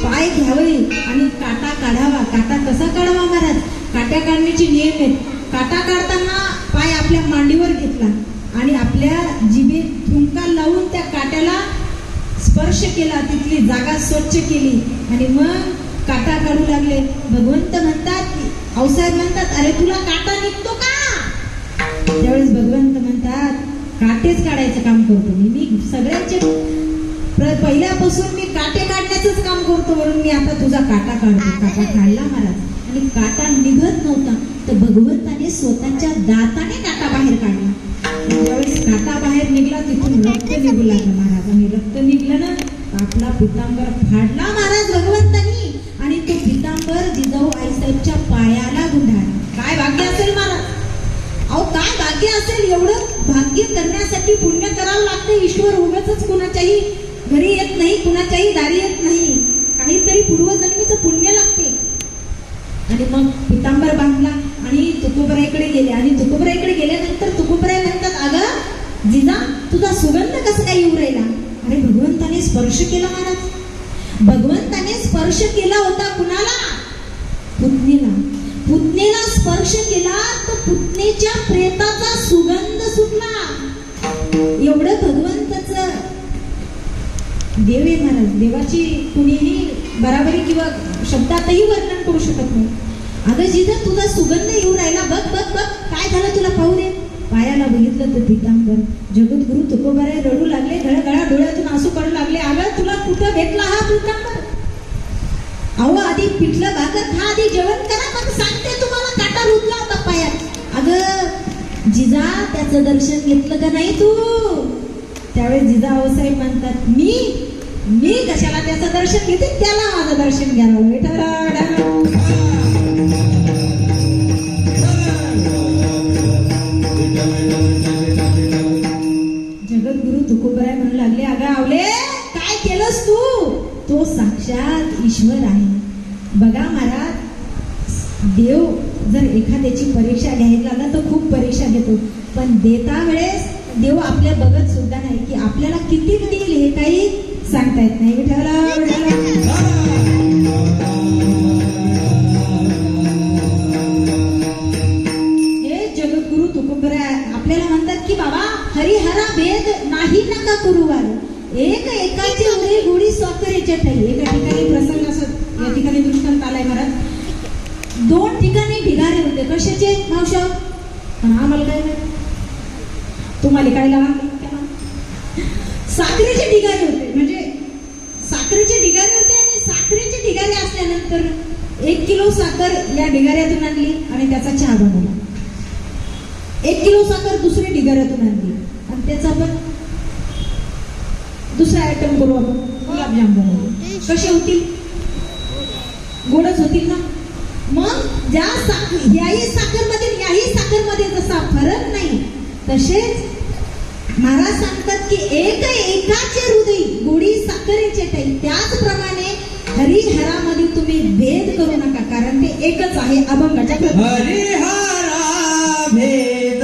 पाय घ्यावे आणि काटा काढावा. काटा कसा काढावा महाराज? काट्या काढण्याची नियम आहेत. काटा काढताना पाय आपल्या मांडीवर घेतला आणि आपल्या जिभेत थुंका लावून त्या काट्याला स्पर्श केला, तिथली जागा स्वच्छ केली आणि मग काटा काढू लागले. भगवंत म्हणतात, आऊसाहेब म्हणतात, अरे तुला काटा निघतो का? त्यावेळेस भगवंत म्हणतात, काटेच काढायचं काम करतो मी सगळ्यांचे पहिल्यापासून मी काटे काढण्याचंच काम करतो, म्हणून मी आता तुझा काटा काढतो. काटा काढला महाराज आणि काटा निघत नव्हता, तर भगवंताने स्वतःच्या दाताने काटा बाहेर काढला. ज्यावेळेस काटा बाहेर निघला तिथून रक्त निघू लागलं महाराज आणि रक्त निघलं ना, आपला पितांबर फाडला महाराज भगवंतानी आणि तो पितांबर जिजाऊ आईसाहेबच्या पायाला गुंडाळला. काय भाग्य असेल महाराज? अहो काय भाग्य असेल? एवढं भाग्य करण्यासाठी पुण्य करावं लागतं. ईश्वर उगाचच कुणाच्याही घरी येत नाही, कुणाच्याही दारी येत नाही, काहीतरी पूर्वजन्मीचं पुण्य लागते. आणि मग पितांबर बांधला आणि तुकोबराईकडे गेले आणि तुकोबराईकडे गेल्यानंतर तुकोबराई म्हणतात, अगं जिजा तुझा सुगंध कसं काय येऊ राहिला? अरे भगवंताने स्पर्श केला महाराज, भगवंताने स्पर्श केला होता. कुणाला? पुतणीला. पुतणीला स्पर्श केला तर पुतणीच्या प्रेताचा सुगंध सुटला. एवढं भगवंताचं देव आहे महाराज. देवाची कुणीही बराबरी किंवा शब्दातही वर्णन करू शकत नाही. अगं जिजा तुझा सुगंध येऊ राहिला, बघ बघ बघ काय झालं तुला पाहू दे. पायाला बघितलं तर पितांबर. जगद्गुरु तुकोबराय रडू लागले, गळगळा डोळ्यातून आसू पडू लागले. अगं तुला कुठं भेटला हा पितांबर? अहो आधी पिठलं भाकर खा, आधी जेवण करा, मग सांगते तुम्हाला काटा रुतला होता पायात. अगं जिजा त्याचं दर्शन घेतलं का नाही तू? त्यावेळेस जिजा आऊसाहेब म्हणतात, मी कशाला त्याचं दर्शन घेते, त्याला माझं दर्शन घ्यावं. जगद्गुरु तुकोबराय म्हणू लागले, अगं आवले काय केलंस तू? तो साक्षात ईश्वर आहे. बघा महाराज, देव जर एखाद्याची परीक्षा घ्यायला लागला तर खूप परीक्षा घेतो, पण देता वेळेस देव आपल्या बघत सुद्धा नाही की आपल्याला किती देईल हे काही सांगता येत नाही. हरिहरा भेद नाही नका करू वाद एक एकाची उडी गुढी साखरेच्या ठाई. एका ठिकाणी प्रसंग असत, या ठिकाणी दृष्टांत आलाय महाराज. 2 ठिकाणी ढिगारे होते. कशाचे मावशा? आम्हाला काय माहिती, तुम्हाला काय लहान साखरेचे ढिगारे होते. म्हणजे साखरेचे ढिगारे होते आणि साखरेचे ढिगारे असल्यानंतर 1 किलो साखर या ढिगाऱ्यातून आणली आणि त्याचा चहा बनवला. 1 किलो साखर दुसऱ्या ढिगाऱ्यातून आणली आणि त्याचा आपण दुसरा आयटम करू, आपण गुलाबजाम बनवू. कसे होतील? गोडच होतील ना. मग ज्या याही साखरमध्ये जसा फरक नाही, तसेच महाराज सांगतात की एक एकाचे हृदय गोडी साखरेचे ठाई. त्याचप्रमाणे हरिहरामध्ये तुम्ही भेद करू नका, कारण ते एकच आहे. अभंगाच्या हरिहरा भेद,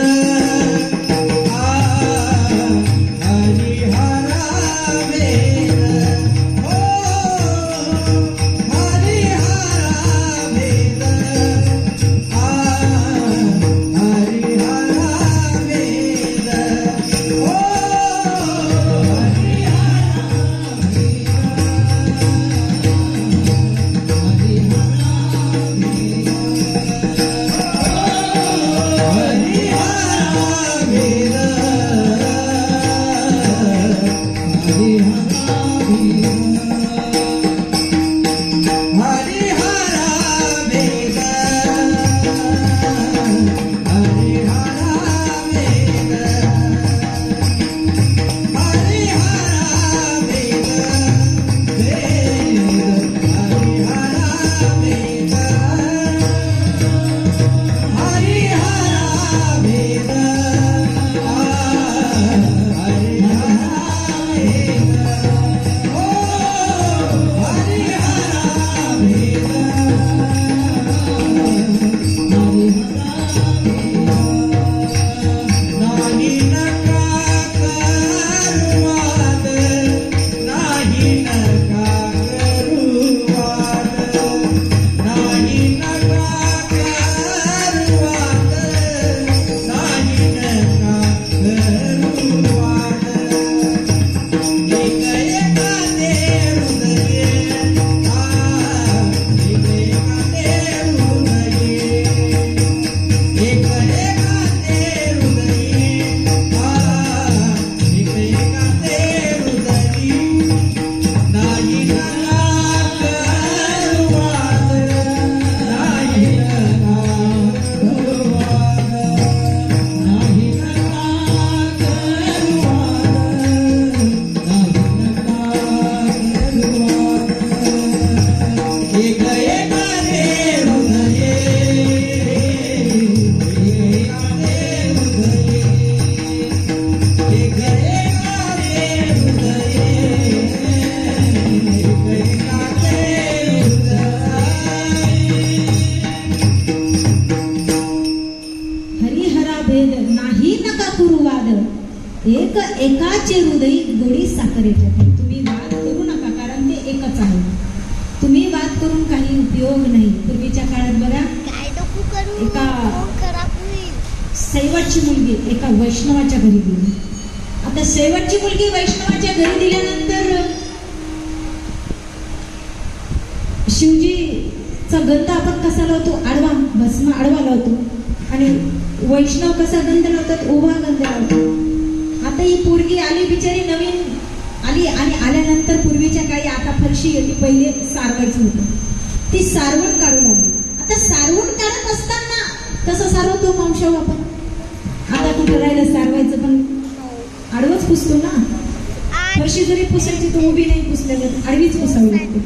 एक एकाचे हृदय गोडी साखरेचे ठाई. तुम्ही वाद करू नका, कारण ते एकच आहे. तुम्ही वाद करून काही उपयोग नाही. पूर्वीच्या काळात बघा, एका सैवटची मुलगी एका वैष्णवाच्या घरी दिली. आता सैवटची मुलगी वैष्णवाच्या घरी दिल्यानंतर शिवजीचा गंध आपण कसा लावतो? आडवा, भस्म आडवा लावतो. आणि वैष्णव कसा गंध लावतात? उभा गंध लावतो. आता ही पोरगी आली, बिचारी नवीन आली आणि आल्यानंतर पूर्वीच्या काळी आता फरशी येते, पहिले सारवायचं होतं. ती सारवण काढू लागली. आता सारवण काढत असताना कसं सारवतो मावशाव आपण? आता कुठं राहिलं सारवायचं, पण आडवच पुसतो ना. फरशी जरी पुसायची तर उभी नाही पुसल्यावर आडवीच पुसावी लागते.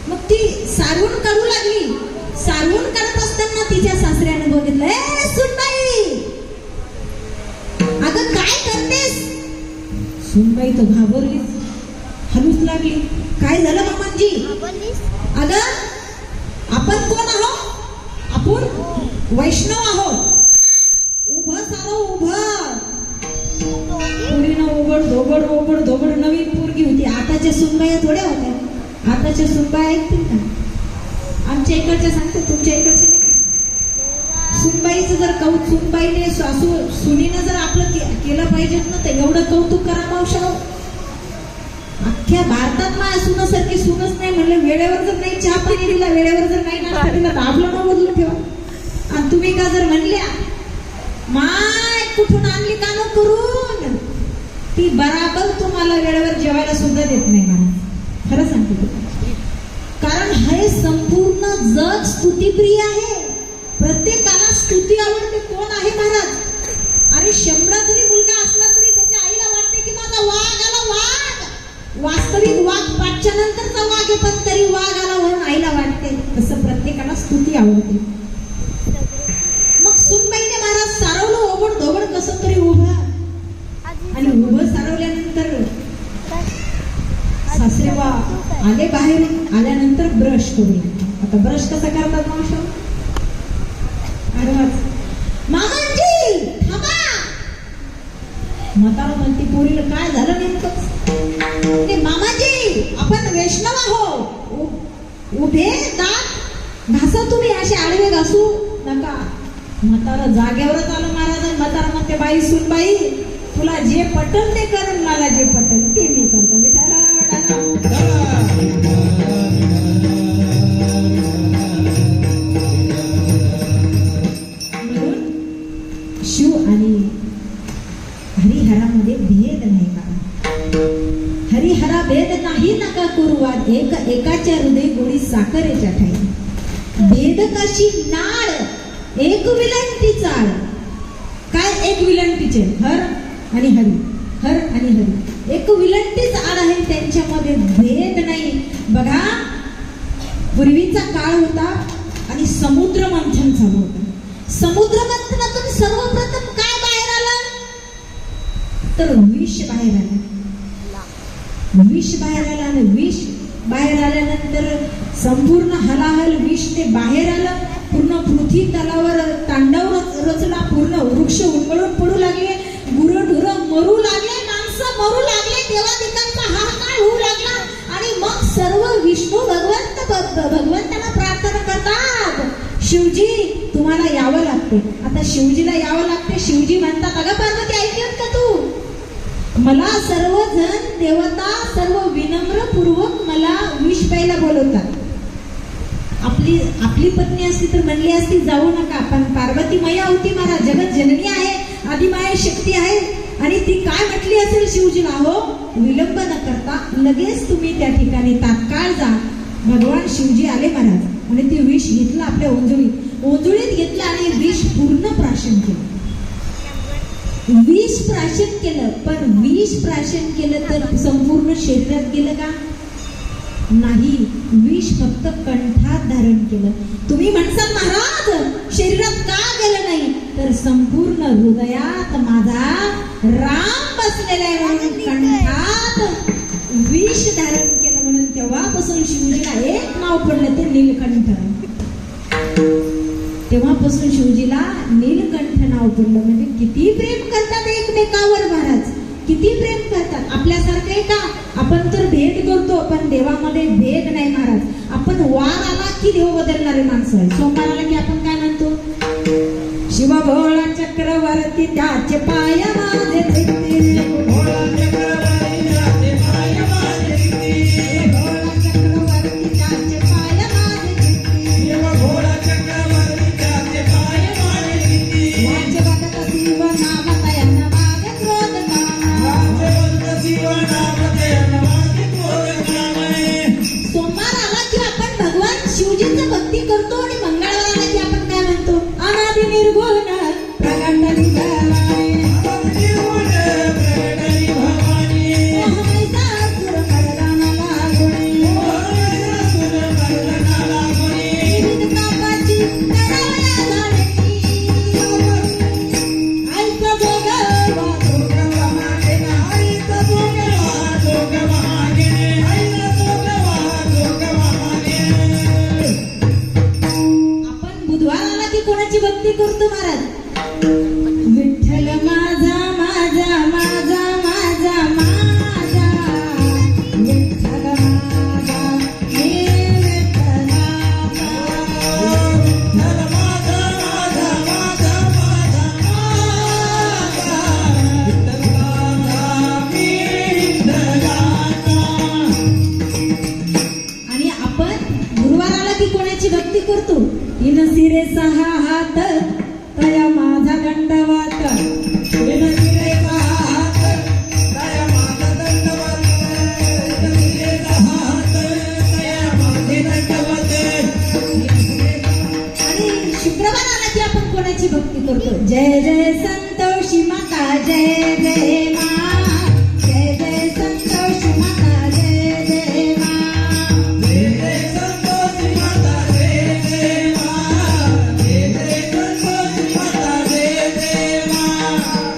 मग ती सारवण काढू लागली. सारवण काढत असताना तिच्या सासऱ्यानं बघितलं, ए सुनबाई, अगं काय करतेस? सुनबाई तर घाबरली, हलूच लागली. काय झालं मामांजी? अगं आपण कोण आहोत? आपण वैष्णव आहोत. उभं सारो उभं. पुरीनं ओबड धोबड ओबड धोबड नवीन पोरगी होती. आताच्या सुनबाया थोड्या होत्या. आताच्या सुनबाया ऐकतील का? आमच्या इकडच्या सांगते, तुमच्या इकडच्या नाही. सुनबाईचं जर सुनबाईने सुनीनं जर आपलं केलं पाहिजे ना तर एवढं कौतुक करा मावशा. अख्ख्या भारतात माझ्या सुनासारखी सुनच नाही. म्हणलं वेळेवर जर नाही चहा पाणी दिला, वेळेवर जर नाही नाश्ता दिला तर आपलं नाव बदलून ठेवा. आणि तुम्ही का जर म्हणल्या माय कुठून आणली कामं करून, ती बराबर तुम्हाला वेळेवर जेवायला सुद्धा देत नाही. मला खरं सांगते तुम्हाला, कारण हे संपूर्ण जग स्तुतीप्रिय आहे. प्रत्येकाला स्तुती आवडते. कोण आहे महाराज? अरे 100 जरी मुलगा असला तरी त्याच्या आईला वाटते की माझा वाघ आला, वाघ. वास्तविक वाघ 5च्या नंतरचा वाघ आहे, पण तरी वाघ आला म्हणून आईला वाटते. तसं प्रत्येकाला स्तुती आवडते. मग सुनबाईने महाराज सारवलं ओबड धोबड कसं तरी उभं, आणि उभं सारवल्यानंतर सासरेबा आले बाहेर. आल्यानंतर ब्रश करू. आता ब्रश कसा करतात मावशा? मामांजी थांबा. म्हातारा म्हणते पोरीला काय झालं नेमकं? मामाजी आपण वैष्णव आहो, उभे दात घासा तुम्ही, असे आडवे घासू नका. म्हातारा जागेवरच आलं महाराज. म्हातारा म्हणते बाई सुनबाई तुला जे पटल ते कर, मला जे पटल ते मी करतो. विठाला शिव आणि हरिहरामध्ये भेद नाही का? हरिहरा भेद नाही नका करू वाद, एकाच्या हृदय गोडी साखरेच्या ठाई. भेद कशी नाळ एक विलंटी चाळ. काय एक विलंटीचे? हर आणि हरी, हर आणि हरी एक विलंटीच आड आहे, त्यांच्यामध्ये भेद नाही. बघा पूर्वीचा काळ होता आणि समुद्र मंथन चालू होतं. समुद्र मंथनातून सर्वप्रथम काय बाहेर आलं? तर विष बाहेर आलं. विष बाहेर आलं आणि विष बाहेर आल्यानंतर संपूर्ण हलाहल विष ते बाहेर आलं. पूर्ण पृथ्वी तलावर तांडव रचला. पूर्ण वृक्ष उन्मळून पडू लागले, गुरंढुरं मरू लागले, माणसं मरू लागले, देवादिकांचा हाहाकार होऊ लागला. आणि मग सर्व विष्णू भगवंताला प्रार्थना करतात, शिवजी तुम्हाला यावं लागते. आता शिवजीला यावं लागते. शिवजी म्हणतात अगं पार्वती ऐकत का तू? मला सर्वजण देवता सर्व विनम्र पूर्वक मला विष प्यायला बोलवतात. आपली पत्नी असती तर म्हणली असती जाऊ नका, पण पार्वती मैया होती महाराज, जगत जननी आहे, आदिमाया शक्ती आहे. आणि ती काय म्हटली असेल शिवजीला? हो विलंब न करता लगेच तुम्ही त्या ठिकाणी तात्काळ जा. भगवान शिवजी आले महाराज आणि ते विष घेतलं आपल्या ओंजळीत घेतलं आणि विष पूर्ण प्राशन केलं. विष प्राशन केलं, पण विष प्राशन केलं तर संपूर्ण शरीरात गेलं का? नाही, विष फक्त कंठात धारण केलं. तुम्ही म्हणसाल महाराज शरीरात का गेलं नाही? तर संपूर्ण हृदयात माझा राम बसलेला आहे म्हणून कंठात विष धारण केलं. म्हणून तेव्हापासून शिवजीला एक नाव पडलं ते नीलकंठ. तेव्हापासून शिवजीला नीलकंठ नाव पडलं. म्हणजे किती प्रेम करतात एकमेकावर महाराज, किती प्रेम करतात. आपल्यासारखं आहे का? आपण तर भेद करतो, पण देवामध्ये भेद नाही महाराज. आपण वार आला की देव बदलणारे माणसं आहे. सोमवार आला की आपण काय म्हणतो? शिवभोळा चक्रवर्ती त्याचे पाय माझे चित्ते, भोळा चक्रवर्ती त्याचे पाय माझे चित्ते, भोळा चक्रवर्ती त्याचे पाय माझे चित्ते, भोळा चक्रवर्ती त्याचे पाय माझे चित्ते. वाजवत शिव नाम तयन माझे क्रोध काम, वाजवत शिव नाम तयन माझे क्रोध काम. सोमवार आला की आपण भगवान शिवजींची भक्ती करतो आणि मंगळवार आला की आपण काय म्हणतो? अनादि निर्गुण प्रगट भवानी, निर्गुण प्रगट भवानी, महिषासुर मर्दना लागुनी, महिषासुर मर्दना लागुनी, विविध पापाची करावया झाडणी, आईचा जोगवा जोगवा मागेना, आईचा जोगवा जोगवा मागेने, आईचा जोगवा जोगवा मागेने. आपण बुधवार आला की कोणाची भक्ती करतो महाराज? विठ्ठल माझा माझा माझा माझा माझा, विठ्ठल माझा हे विठ्ठलाचा, विठ्ठल माझा माझा जय संतोषी माता जय जय मा जय जय संतोषी माता जय जय मा जय जय संतोषी माता जय जय मा जय जय संतोषी माता जय जय मा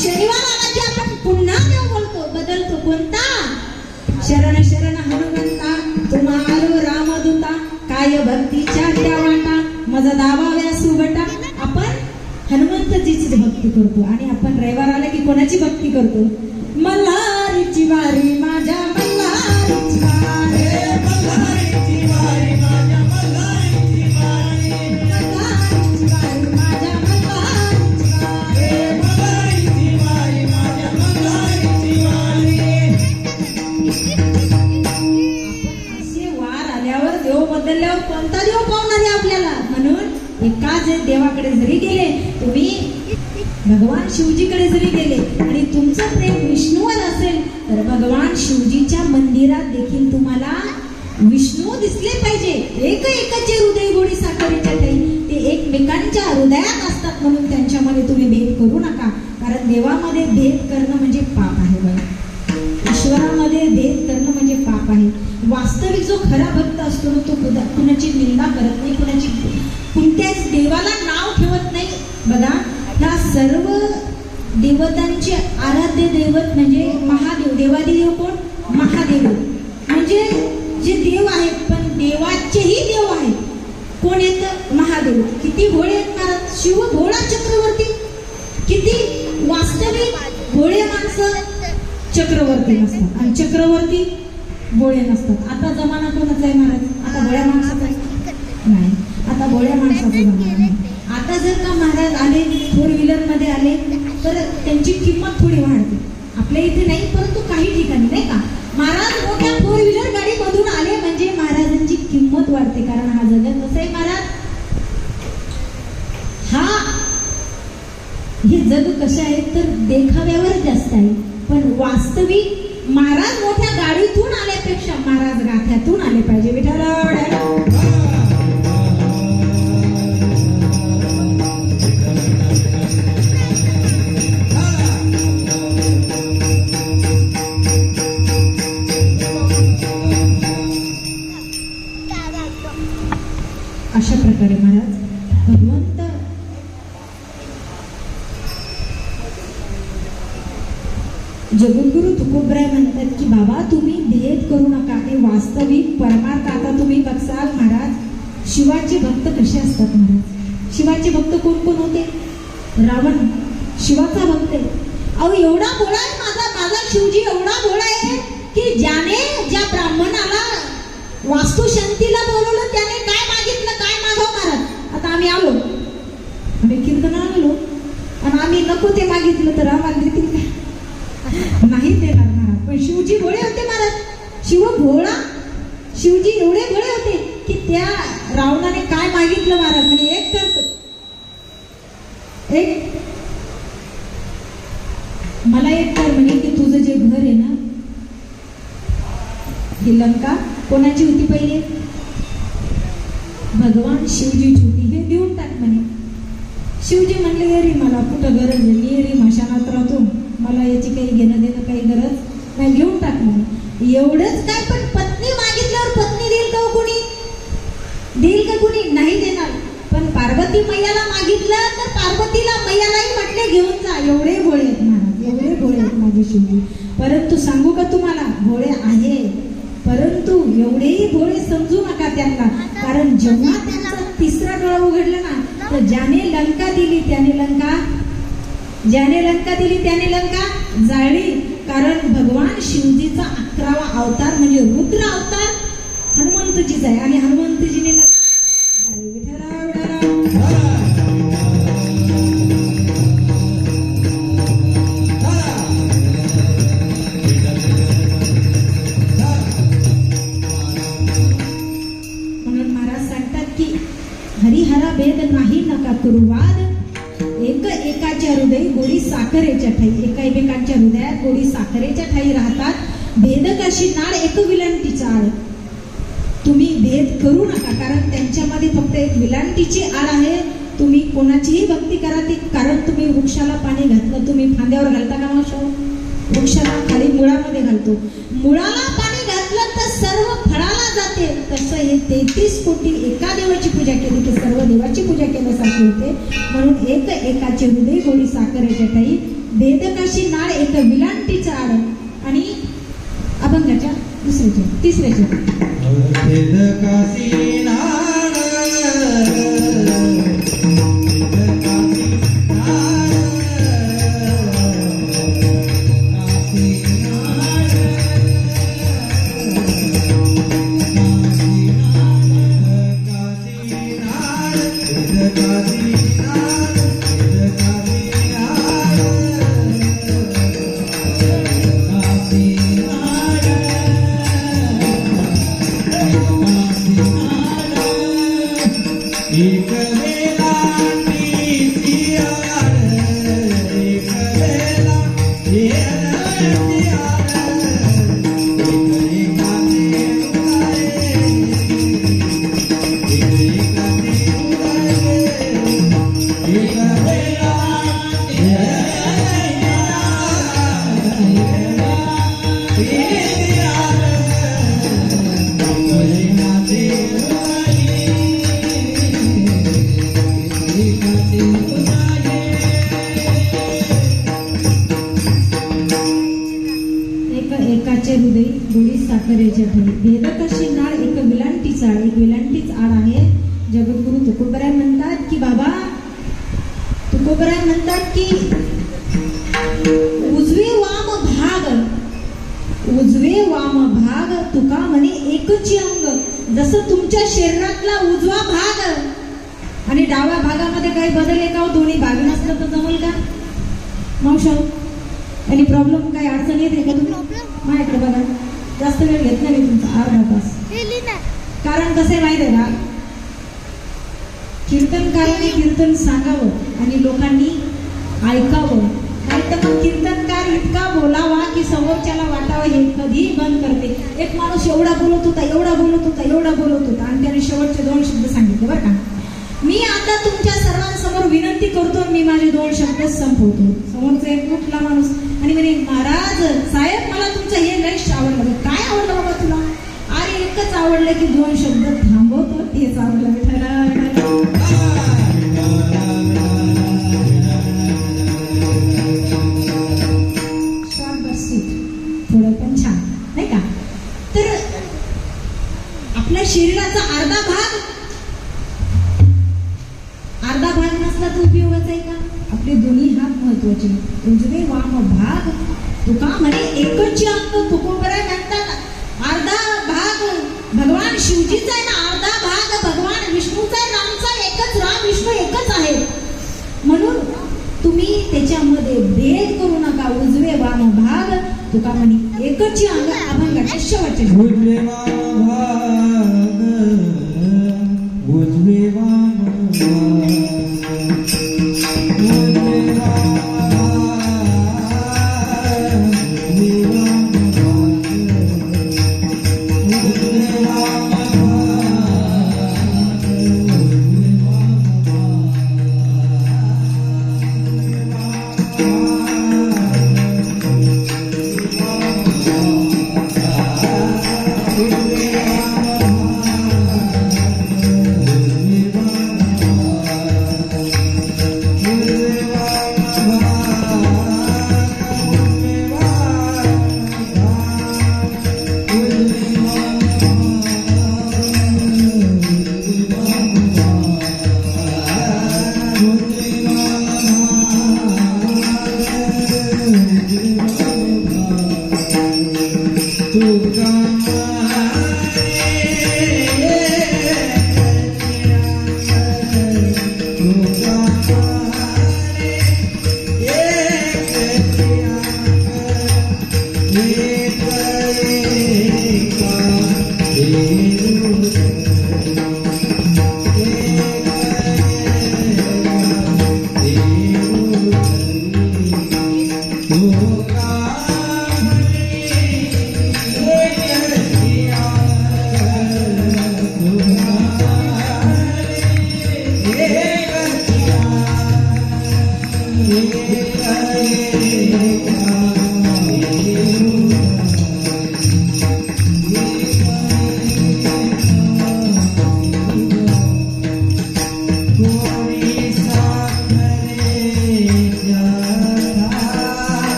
शनिवार आला की आपण पुन्हा देव बोलतो बदलतो कोणता शरण शरण हनुमंता तुम्हारो रामदूता काय भक्तीच्या त्या वाटा मज दाबाव्या सुबटा आपण हनुमंतजीची भक्ती करतो आणि आपण रविवार आला की कोणाची भक्ती करतो मल्हारीची वारी माझ्या मल्हारीची वारी हे मल्हारीची वारी माझ्या मल्हारीची वारी मल्हारीची वारी माझ्या मल्हारीची वारी हे मल्हारीची वारी माझ्या मल्हारीची वारी असे वार आल्यावर देव बदलल्यावर कोणता देव पावणार आहे आपल्याला म्हणून एकाच देवाकडे जरी गेले तुम्ही भगवान शिवजीकडे जरी गेले आणि तुमचं प्रेम विष्णूवर असेल तर भगवान शिवजीच्या मंदिरात देखील तुम्हाला विष्णू दिसले पाहिजे एकाचे हृदय गोडी साखरेच्या ठाई ते एकमेकांच्या हृदयात असतात म्हणून त्यांच्यामध्ये तुम्ही भेद करू नका कारण देवामध्ये भेद करणं म्हणजे पाप आहे बघा ईश्वरामध्ये भेद करणं म्हणजे पाप आहे वास्तविक जो खरा भक्त असतो ना तो कुणाची निंदा करत नाही कोणत्याच देवाला नाव ठेवत नाही बघा ह्या सर्व देवतांचे आराध्य दैवत म्हणजे महादेव देवादिदेव कोण महादेव म्हणजे जे देव आहेत पण देवाचेही देव आहेत कोण येतं महादेव किती भोळे आहेत महाराज शिव भोळा चक्रवर्ती किती वास्तविक भोळे माणसं चक्रवर्ती नसतात आणि चक्रवर्ती भोळे नसतात आता जमाना कोणाचा आहे महाराज आता भोळ्या माणसाचा नाही आता भोळ्या माणसाचा जमाना नाही आता जर का महाराज आले फोर व्हीलर मध्ये आले तर त्यांची किंमत थोडी वाढते आपल्या इथे नाही परंतु काही ठिकाणी नाही का महाराज मोठ्या फोर व्हीलर गाडी मधून आले म्हणजे महाराजांची किंमत वाढते कारण हा जगत कसं आहे महाराज हा हे जग कसं आहे तर देखाव्यावर जास्त आहे पण वास्तविक महाराज मोठ्या गाडीतून आल्यापेक्षा महाराज गाथ्यातून आले पाहिजे विठ्ठल अशा प्रकारे महाराज भगवंत जगद्गुरु तुकोबराय म्हणतात की बाबा तुम्ही भेद करू नका हे वास्तविक परमार्थ आता तुम्ही बघसाल महाराज शिवाचे भक्त कसे असतात महाराज शिवाचे भक्त कोण कोण होते रावण शिवाचा भक्त आहे अहो एवढा भोळा आहे माझा शिवजी एवढा भोळा आहे की ज्याने ज्या ब्राह्मणाला वास्तुशांतीला बोलवलं त्याने काय मागितलं काय मागाव महाराज आता आम्ही आलो आम्ही कीर्तनाला आलो आणि आम्ही नको ते मागितलं तर आम्हाला देतील काय नाही देणार महाराज पण शिवजी भोळे होते महाराज शिव भोळा शिवजी एवढे भोळे होते की त्या रावणाने काय मागितलं महाराज म्हणजे एक करतो एक मला एक कर म्हणे की तुझं जे घर आहे ना ही लंका कोणाची होती पहिले भगवान शिवजीची होती हे देऊन टाक म्हणे शिवजी म्हणले अरे मला कुठं गरज आहे मी अरे मशानात राहतो मला याची काही घेणं देणं काही गरज नाही घेऊन टाक म्हणे एवढंच काय पण पत्नी मागितल्यावर पत्नी देईल का कोणी देईल का कोणी नाही देणार पण पार्वती मैयाला मागितलं तर पार्वतीला मैयालाही म्हटले घेऊन जा एवढे भोळे आहेत महाराज एवढे भोळे आहेत माझे शिवजी परंतु सांगू का तुम्हाला भोळे आहे परंतु एवढेही भोळे समजू नका त्यांना कारण जेव्हा त्यांचा तिसरा डोळा उघडला ना तर ज्याने लंका दिली त्याने लंका जाळली कारण भगवान शिवजीचा 11वा अवतार म्हणजे रुद्र अवतार हनुमंतजीचा आहे आणि हनुमंतजीने म्हणून महाराज सांगतात की हरिहरा भेद नाही नका करू वाद एकाच्या हृदय गोडी साखरेच्या ठाई एकामेकांच्या हृदयात गोडी साखरेच्या ठाई राहतात भेदकाशी नाळ एक विलंटीचा आळ तुम्ही भेद करू नका कारण त्यांच्यामध्ये फक्त एक विलांटीची आळ आहे तुम्ही कोणाचीही भक्ती करा ती, कारण तुम्ही वृक्षाला पाणी घातलं, तुम्ही फांद्यावर घालता का मावशो? वृक्षाला खाली मुळामध्ये घालतो. मुळाला पाणी घातलं तर सर्व फळाला जाते. तसं हे 33 कोटी एका देवाची पूजा केली की सर्व देवाची पूजा केल्यासारखी होते. म्हणून एक एकाचे हृदय गोडी साखर जटाई, भेदकाशी नाळ एक विलांटीचा आड. आणि अभंगाच्या दुसऱ्याचे तिसऱ्याचे भेदकासी नाळ, भेदकासी नाळ, एक वेलांटी सियाळ, एक वेला येरळती आळ, एक एकाचे उदारे, एक एकाचे उदारे, एक वेला येरळती आळ, येरळती आळ, एक एकाचे एकाचे हृदय गोडी साखरेच्या ठाई, भेदकाशी नाळ एक विलांटीचा आड. एक विलांटीच आड आहे. जगद्गुरु तुकोबराय म्हणतात की बाबा, तुकोबराय म्हणतात की उजवे वाम भाग, उजवे वाम भाग तुका म्हणे एकची अंग. जसं तुमच्या शरीरातला उजवा भाग आणि डाव्या भागामध्ये काही बदल आहे का हो? दोन्ही भाग नसलं तर जमल का मावशा? आणि प्रॉब्लेम काय अडचण येते का? तुम्ही माझ्याकडे बघा, जास्त वेळ घेत नाही तुमचा, अर्धा तास. कारण कसं आहे माहिती आहे का, कीर्तनकाराने कीर्तन सांगावं आणि लोकांनी ऐकावं. नाही तर मग कीर्तनकार इतका बोलावा की समोरच्याला वाटावं हे कधी बंद करते. एक माणूस एवढा बोलत होता, एवढा बोलत होता, एवढा बोलत होता आणि त्याने शेवटचे 2 शब्द सांगितले बरं का. मी आता तुमच्या सर्वांसमोर विनंती करतो, मी माझे 2 शब्द संपवतो. समोरचा एक कुठला माणूस आणि म्हणे, महाराज साहेब मला तुमचं हे लयच आवडलं. काय आवडलं बाबा तुला? अरे एकच आवडलं की 2 शब्द थांबवतो, हेच आवडलं. थोडं पण छान नाही का? तर आपल्या शरीराचा अर्धा भाग नसला तर उपयोगाचा आहे का? आपले दोन्ही हात महत्वाचे. उजवे वाम भाग तुका म्हणे एकच अंग. तुकोबराय म्हणतात अर्धा भाग भगवान शिवजीचा आहे ना, अर्धा भाग भगवान विष्णूचा आहे. रामचा एकच, राम विष्णू एकच आहे. म्हणून तुम्ही त्याच्यामध्ये भेद करू नका. उजवे वाम भाग तुका म्हणे एकच अंग. अभंगाचे शेवटचे उजवे वाम भाग, उजवे वाम भाग, उजवे वाम भाग,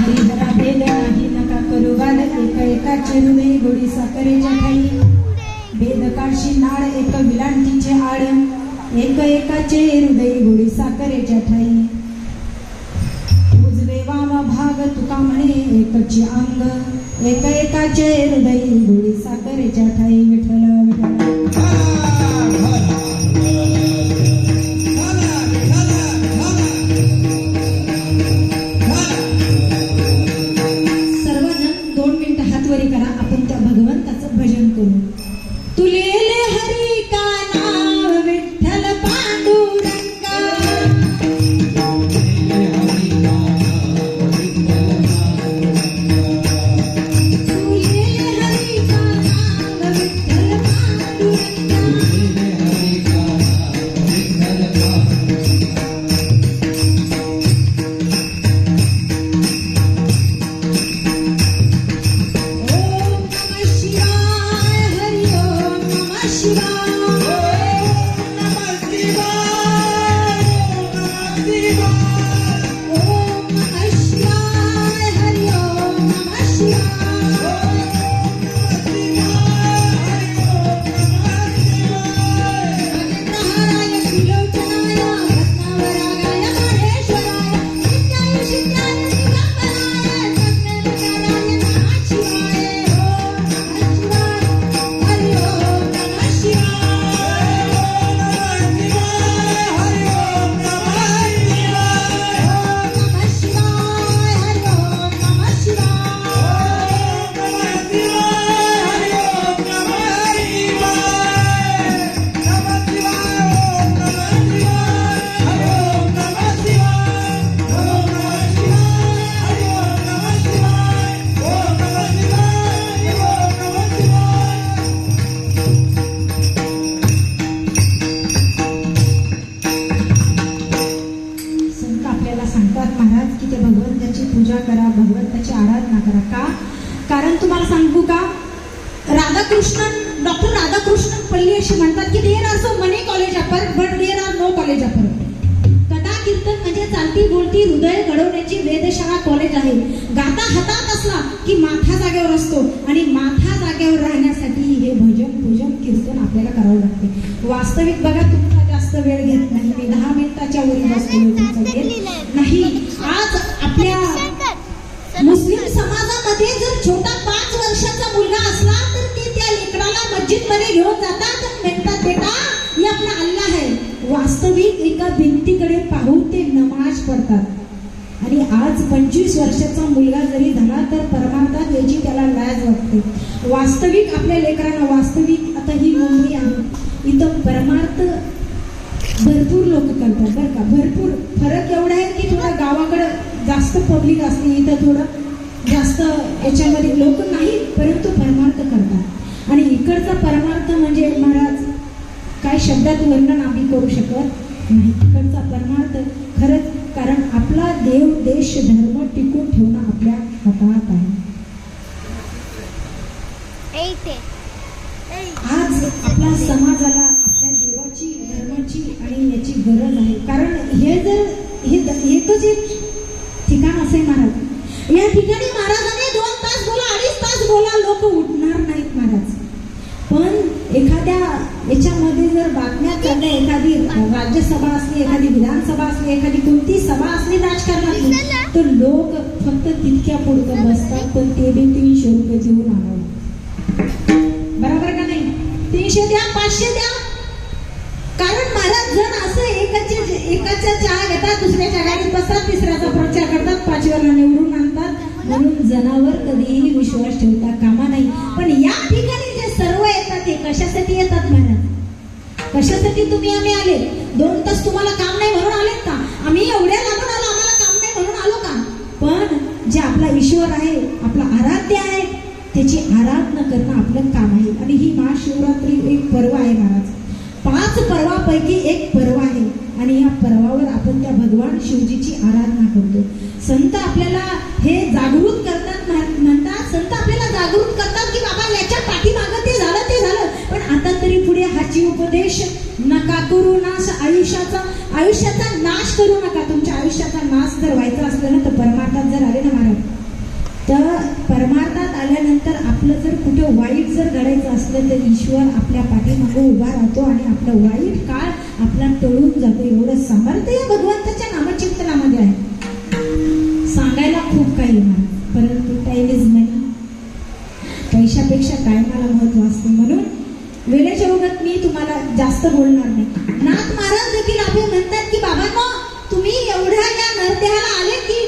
हरिहरा भेद नाही नका करू गाल एका एकाचे हृदय गोडी साखरेच्या ठाई भेद काढशी नाळ एक विलांटीचे आड एक एकाचे हृदय गोडी साखरेच्या ठाई उजवे वाम भाग तुका म्हणे एकची अंग एक एकाचे हृदय गोडी साखरेच्या ठाई विठ्ठल विठ्ठल सर्वजण 2 मिनिटं हात वरी करा. आपण त्या भगवंताचं भजन करू. तुलेले हरी का नाव विठ्ठल पांडुरंगा तुलेले हरी का नाव विठ्ठल पूजा करा, भगवंताची आराधना करा. का? कारण तुम्हाला सांगू का, राधाकृष्णन डॉक्टर राधाकृष्णन पल्ली अशी म्हणतात की there are so many college upper but there are no college upper. कथा कीर्तन म्हणजे चालती बोलती हृदय घडवण्याची वेधशाळा कॉलेज आहे. गाता हातात असला की माथा जागेवर असतो आणि माथा जागेवर राहण्यासाठी हे भजन पूजन कीर्तन आपल्याला करावं लागते. वास्तविक बघा, तुमचा जास्त वेळ घेत नाही, मी 10 मिनिटाच्या वरी बसलेलो, तुमचा वेळ नाही. आज आपल्या मुस्लिम समाजामध्ये जर छोटा 5 वर्षाचा मुलगा असला तर ते त्या लेकराला मस्जिद मध्ये घेऊन जातात आणि म्हणतात बेटा हे आपला अल्लाह आहे. वास्तविक एका भिंतीकडे पाहून ते नमाज पडतात. आणि आज 25 वर्षाचा मुलगा जरी झाला तर परमार्थात याची त्याला लाज वाटते. वास्तविक आपल्या लेकरांना वास्तविक आता ही मुंबई आहे, इथं परमार्थ भरपूर लोक करतात बरं का. भरपूर फरक एवढा आहे की थोडं गावाकडं जास्त पब्लिक असते, इथं थोडं जास्त याच्यामध्ये लोक नाही, परंतु परमार्थ करतात. आणि इकडचा परमार्थ म्हणजे महाराज काय शब्दात वर्णन आम्ही करू शकत नाही. इकडचा परमार्थ खरंच, कारण आपला देव देश धर्म टिकून ठेवणं आपल्या हातात आहे. आज आपल्या समाजाला आपल्या देवाची धर्माची आणि याची गरज आहे. कारण हे एकच एक ठिकाण असे महाराज, या ठिकाणी महाराजांनी 2 तास बोला, 2.5 तास बोला, लोक उठणार नाहीत महाराज. पण एखाद्या याच्यामध्ये जर बातम्या चालल्या, एखादी राज्यसभा असली, एखादी विधानसभा असली, एखादी कोणती सभा असली राजकारणातली, तर लोक फक्त तितक्या पुरतं बसतात. पण ते बी 300 रुपये देऊन आणावं, बरोबर का नाही? 300 द्या, 500 द्या. कारण एकाच्या चहा घेतात, दुसऱ्याच्या गाडीत बसतात, तिसऱ्याचा प्रचार करतात, पाचव्याला निवडून आणतात. म्हणून जनावर कधीही विश्वास ठेवता कामा नाही. पण या ठिकाणी जे सर्व येतात ते कशासाठी येतात महाराज? कशासाठी तुम्ही आम्ही आले? 2 तास तुम्हाला काम नाही म्हणून आलेत का? आम्ही एवढ्या लांबून आलो, आम्हाला काम नाही म्हणून आलो का? पण जे आपला ईश्वर आहे, आपला आराध्य आहे, त्याची आराधना करणं आपलं काम आहे. आणि ही महाशिवरात्री एक पर्व आहे महाराज. 5 पर्वापैकी एक पर्व आहे. आणि या पर्वावर आपण त्या भगवान शिवजीची आराधना करतो. संत आपल्याला हे जागृत करतात, म्हणतात संत आपल्याला जागृत करतात की बाबा याच्या पाठीमागं ते झालं ते झालं, पण आता तरी पुढे हाची उपदेश नका करू नाश आयुष्याचा नाश करू नका. तुमच्या आयुष्याचा नाश जर व्हायचा असला ना तर परमार्थात जर आले ना महाराज, तर परमार्थात आल्यानंतर आपलं जर कुठं वाईट जर घडायचं असलं तर ईश्वर आपल्या पाठीमागे उभा राहतो आणि आपलं वाईट काळ आपला टळून जातो. एवढं सामर्थ्य या भगवंताच्या नामचिंतनामध्ये आहे. सांगायला खूप काही नाही, परंतु टाइम इज मनी. पैशापेक्षा टायमाला महत्व असते. म्हणून वेळेच्या ओघात मी तुम्हाला जास्त बोलणार नाही. नाथ महाराज देखील आपले म्हणतात की बाबांनो, तुम्ही एवढ्या या नरदेहाला आले की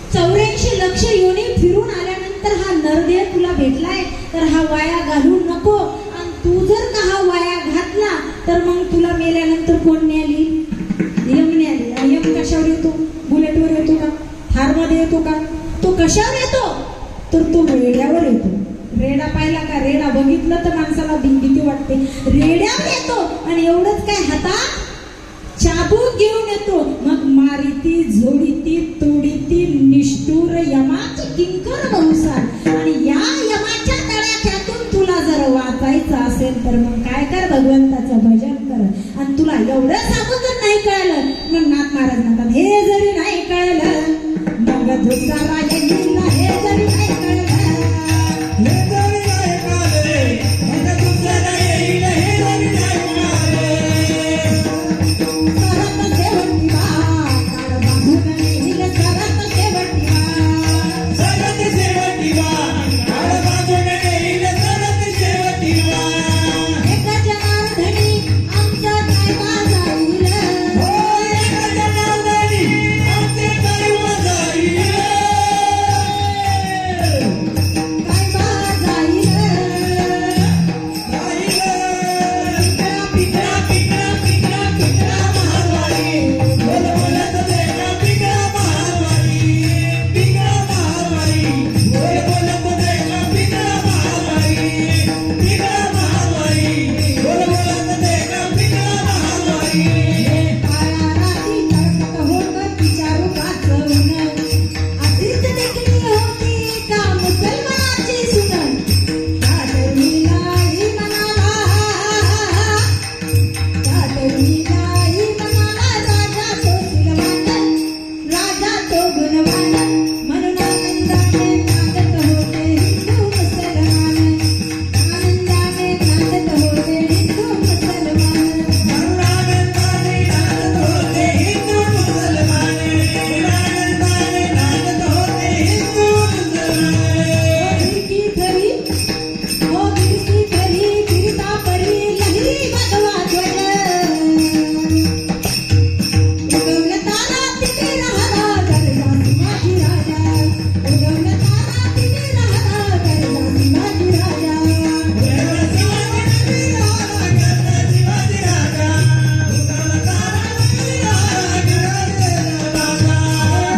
84 लक्ष योनी फिरून आल्यानंतर हा नरदेह तुला भेटलाय, तर हा वाया घालू नको. आणि तू जर का हा वाया घातला तर मग तुला मेल्यानंतर कोण न्याली? यम न्याली. आणि यम कशावर येतो? बुलेटवर येतो का? थारमध्ये येतो का? तो कशावर येतो? तर तो रेड्यावर येतो. रेडा पाहिला का? रेडा बघितलं तर माणसाला भीती वाटते. रेड्यावर येतो आणि एवढंच काय, हातात चाबूक घेऊन येतो. मग मारिती, झोडीती, तोडीती, निष्ठुर यमाची किंकर बहुसार. आणि या यमाच्या तळ्यातून तुला जर वाचायचं असेल तर मग काय कर? भगवंताचं भजन कर. आणि तुला एवढं सांगून जर नाही कळलं, मग नाथ महाराज म्हणतात हे जरी नाही कळलं मग दुसरा येईल. हे जरी नाही कळलं, हे जरी नाही कळले, मग दुसरा येईल. हे जरी नाही कळले, सरत शेवटी काळ बांधून येईल. सरत शेवटी सरत शेवटी काळ बांधून येईल. सरत शेवटी एका जनार्दनी आमचा कायदा जाईल. हो एका जनार्दनी आमचे दैव जाईल. कायदा जाईल. पिकळा पिकळा पिकळा पिकळा महावारी, बोल बोलत देगा पिकळा महावारी. पिकळा महावारी, बोल बोलत देगा पिकळा महावारी. पिकळा महावारी, बोल बोलत देगा पिकळा महावारी. काळा राती कर्कट होत विचारू वाचवून. आधीच देखणी होती का मुसलमानाची सुन. कातरीलाही म्हणाला, कातरीलाही म्हणाला, राजा तो शीलवान, राजा तो गुणवान. म्हणून आनंदाने नाचत होते हिंदू मुसलमान. आनंदाने नाचत होते हिंदू मुसलमान. म्हणून आनंदाने नाचत होते हिंदू मुसलमान. आनंदाने नाचत होते हिंदू मुसलमान. गिरकी खरी, हो गिरकी खरी, गिरता परी लहरी भगवा ध्वज. उगवताना तिथे राहला गरजा शिवाजी राजा. उगवताना तिथे राहला गरजा शिवाजी राजा.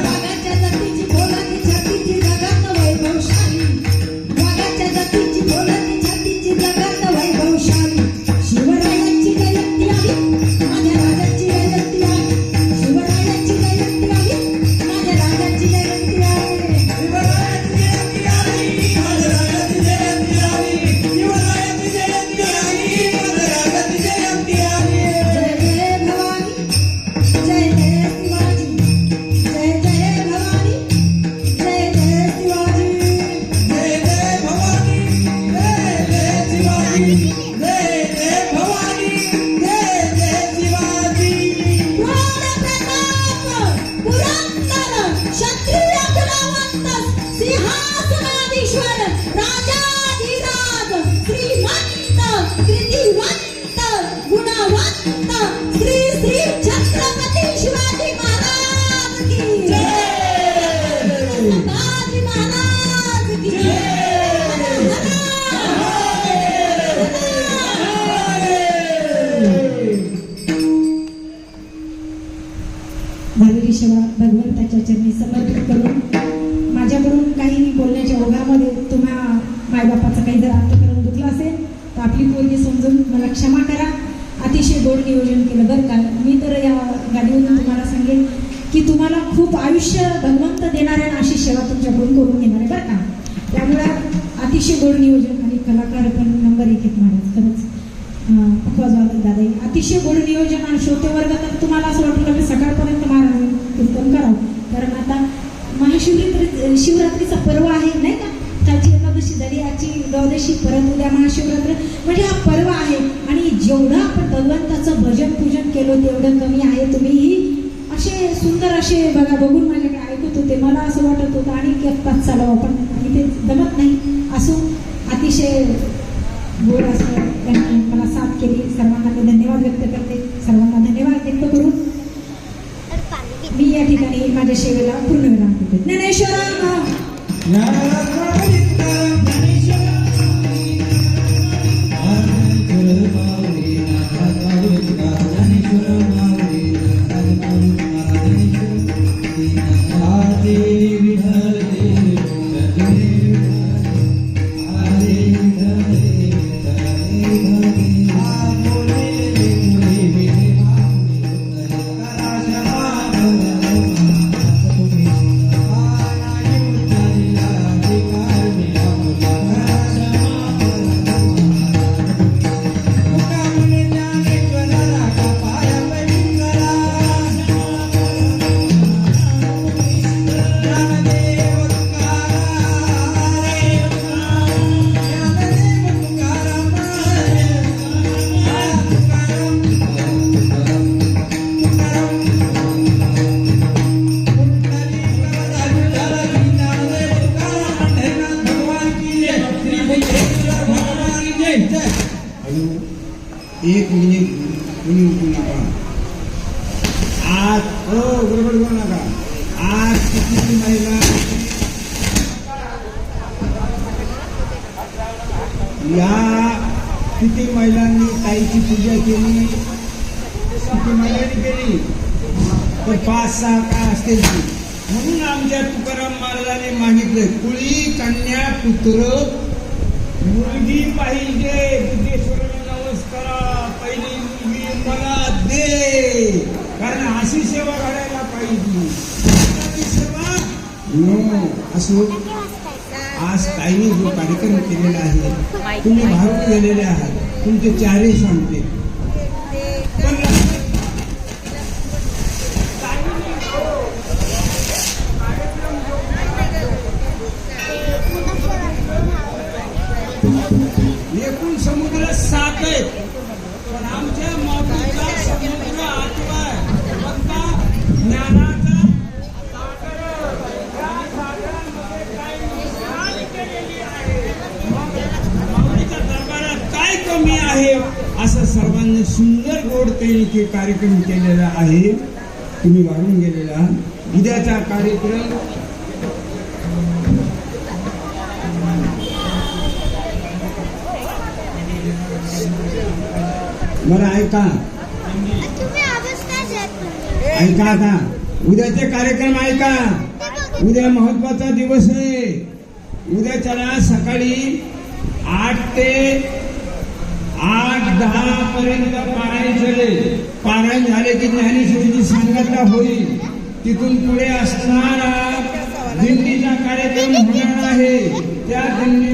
वाघाच्या जातीची बोलाची छातीची जगात वैभवशाली. वाघाच्या जातीची बोलाची छातीची जगात वैभवशाली. शिवरायांची जयंती आली, माझ्या राजाची जयंती आली. शिवरायांची जयंती आली, माझ्या राजाची जयंती आली. जय जय भवानी, जय जय शिवाजी. जय जय भवानी, जय जय शिवाजी. क्रोध प्रताप पुरंदर क्षत्रिय गुणवंत सिंहासनाधीश्वर राजाधिराज श्रीमंत कृतिवंत गुणवंत महाराजांच्या चरणी समर्पित करून माझ्याकडून काही बोलण्याच्या ओघामध्ये तुम्हा मायबापाचं काही जर अंतःकरण दुखलं असेल तर आपली पोरगी समजून मला क्षमा करा. अतिशय गोड नियोजन केलं बरं का. मी तर या गाडीवरून तुम्हाला सांगेन की तुम्हाला खूप आयुष्य भगवंत देणाऱ्या अशी सेवा तुमच्याकडून करून घेणार आहे बरं का. त्यामुळं अतिशय गोड नियोजन आणि कलाकार पण नंबर 1 आहेत महाराज खरंच. पखवाज वादक दादा अतिशय गोड नियोजन आणि श्रोते वर्ग तर तुम्हाला असं वाटलं की सकाळपर्यंत महाराज कीर्तन करावं. कारण आता शिवरात्रीचा पर्व आहे नाही का. कालची एकादशी झाली, आजची द्वादशी, परत उद्या महाशिवरात्र. म्हणजे हा पर्व आहे आणि जेवढं आपण भगवंताचं भजन पूजन केलं तेवढं कमी आहे. तुम्हीही असे सुंदर असे बघून माझ्याकडे ऐकत होते. मला असं वाटत होतं आणि एक तास चालवा पण इथे जमत नाही. असो अतिशय गोड असं त्यांनी मला साथ केली. सर्वांना मी धन्यवाद व्यक्त करते. सर्वांना धन्यवाद व्यक्त करून मी या ठिकाणी माझ्या सेवेला पूर्णविराम करते. ज्ञानेश्वराम एक मिनिट कुणी उठू नका. आज गडबड करू नका. आज किती महिला किती महिलांनी ताईची पूजा केली, किती महिलांनी केली तर 5-6 काय असतील ती. म्हणून आमच्या तुकाराम महाराजांनी मागितले कुळी कन्या पुत्र मुलगी पाहिजे. बुद्धेश्वराला नमस्कारा पहिली मुलगी मला दे. कारण अशी सेवा घडायला पाहिजे. सेवा नो असो. आज ताईने जो कार्यक्रम केलेला आहे तुम्ही भारून गेलेले आहात. तुमचे चारही सांगते पण एकूण समुद्र 7 आहेत. पण आमच्या मातीचा समुद्र 8वा आहे. बघता ज्ञानाचा सागर. त्या सागरामध्ये काय मिश्रण केलेली आहे. माऊलीच्या दरबारात काय कमी आहे असं सर्वांनी सुंदर गोड ते कार्यक्रम केलेला आहे. तुम्ही वाढून गेलेला आहात. उद्याचा कार्यक्रम बरं ऐका आता उद्याचे कार्यक्रम ऐका. उद्या महत्वाचा दिवस आहे. उद्या चला सकाळी 8 ते 8:10 पर्यंत पारायण झाले. पारायण झाले की ज्ञानेश्वरीची सांगता होईल. तिथून पुढे असणारा दिंडीचा कार्यक्रम होणार आहे. त्या दिंडी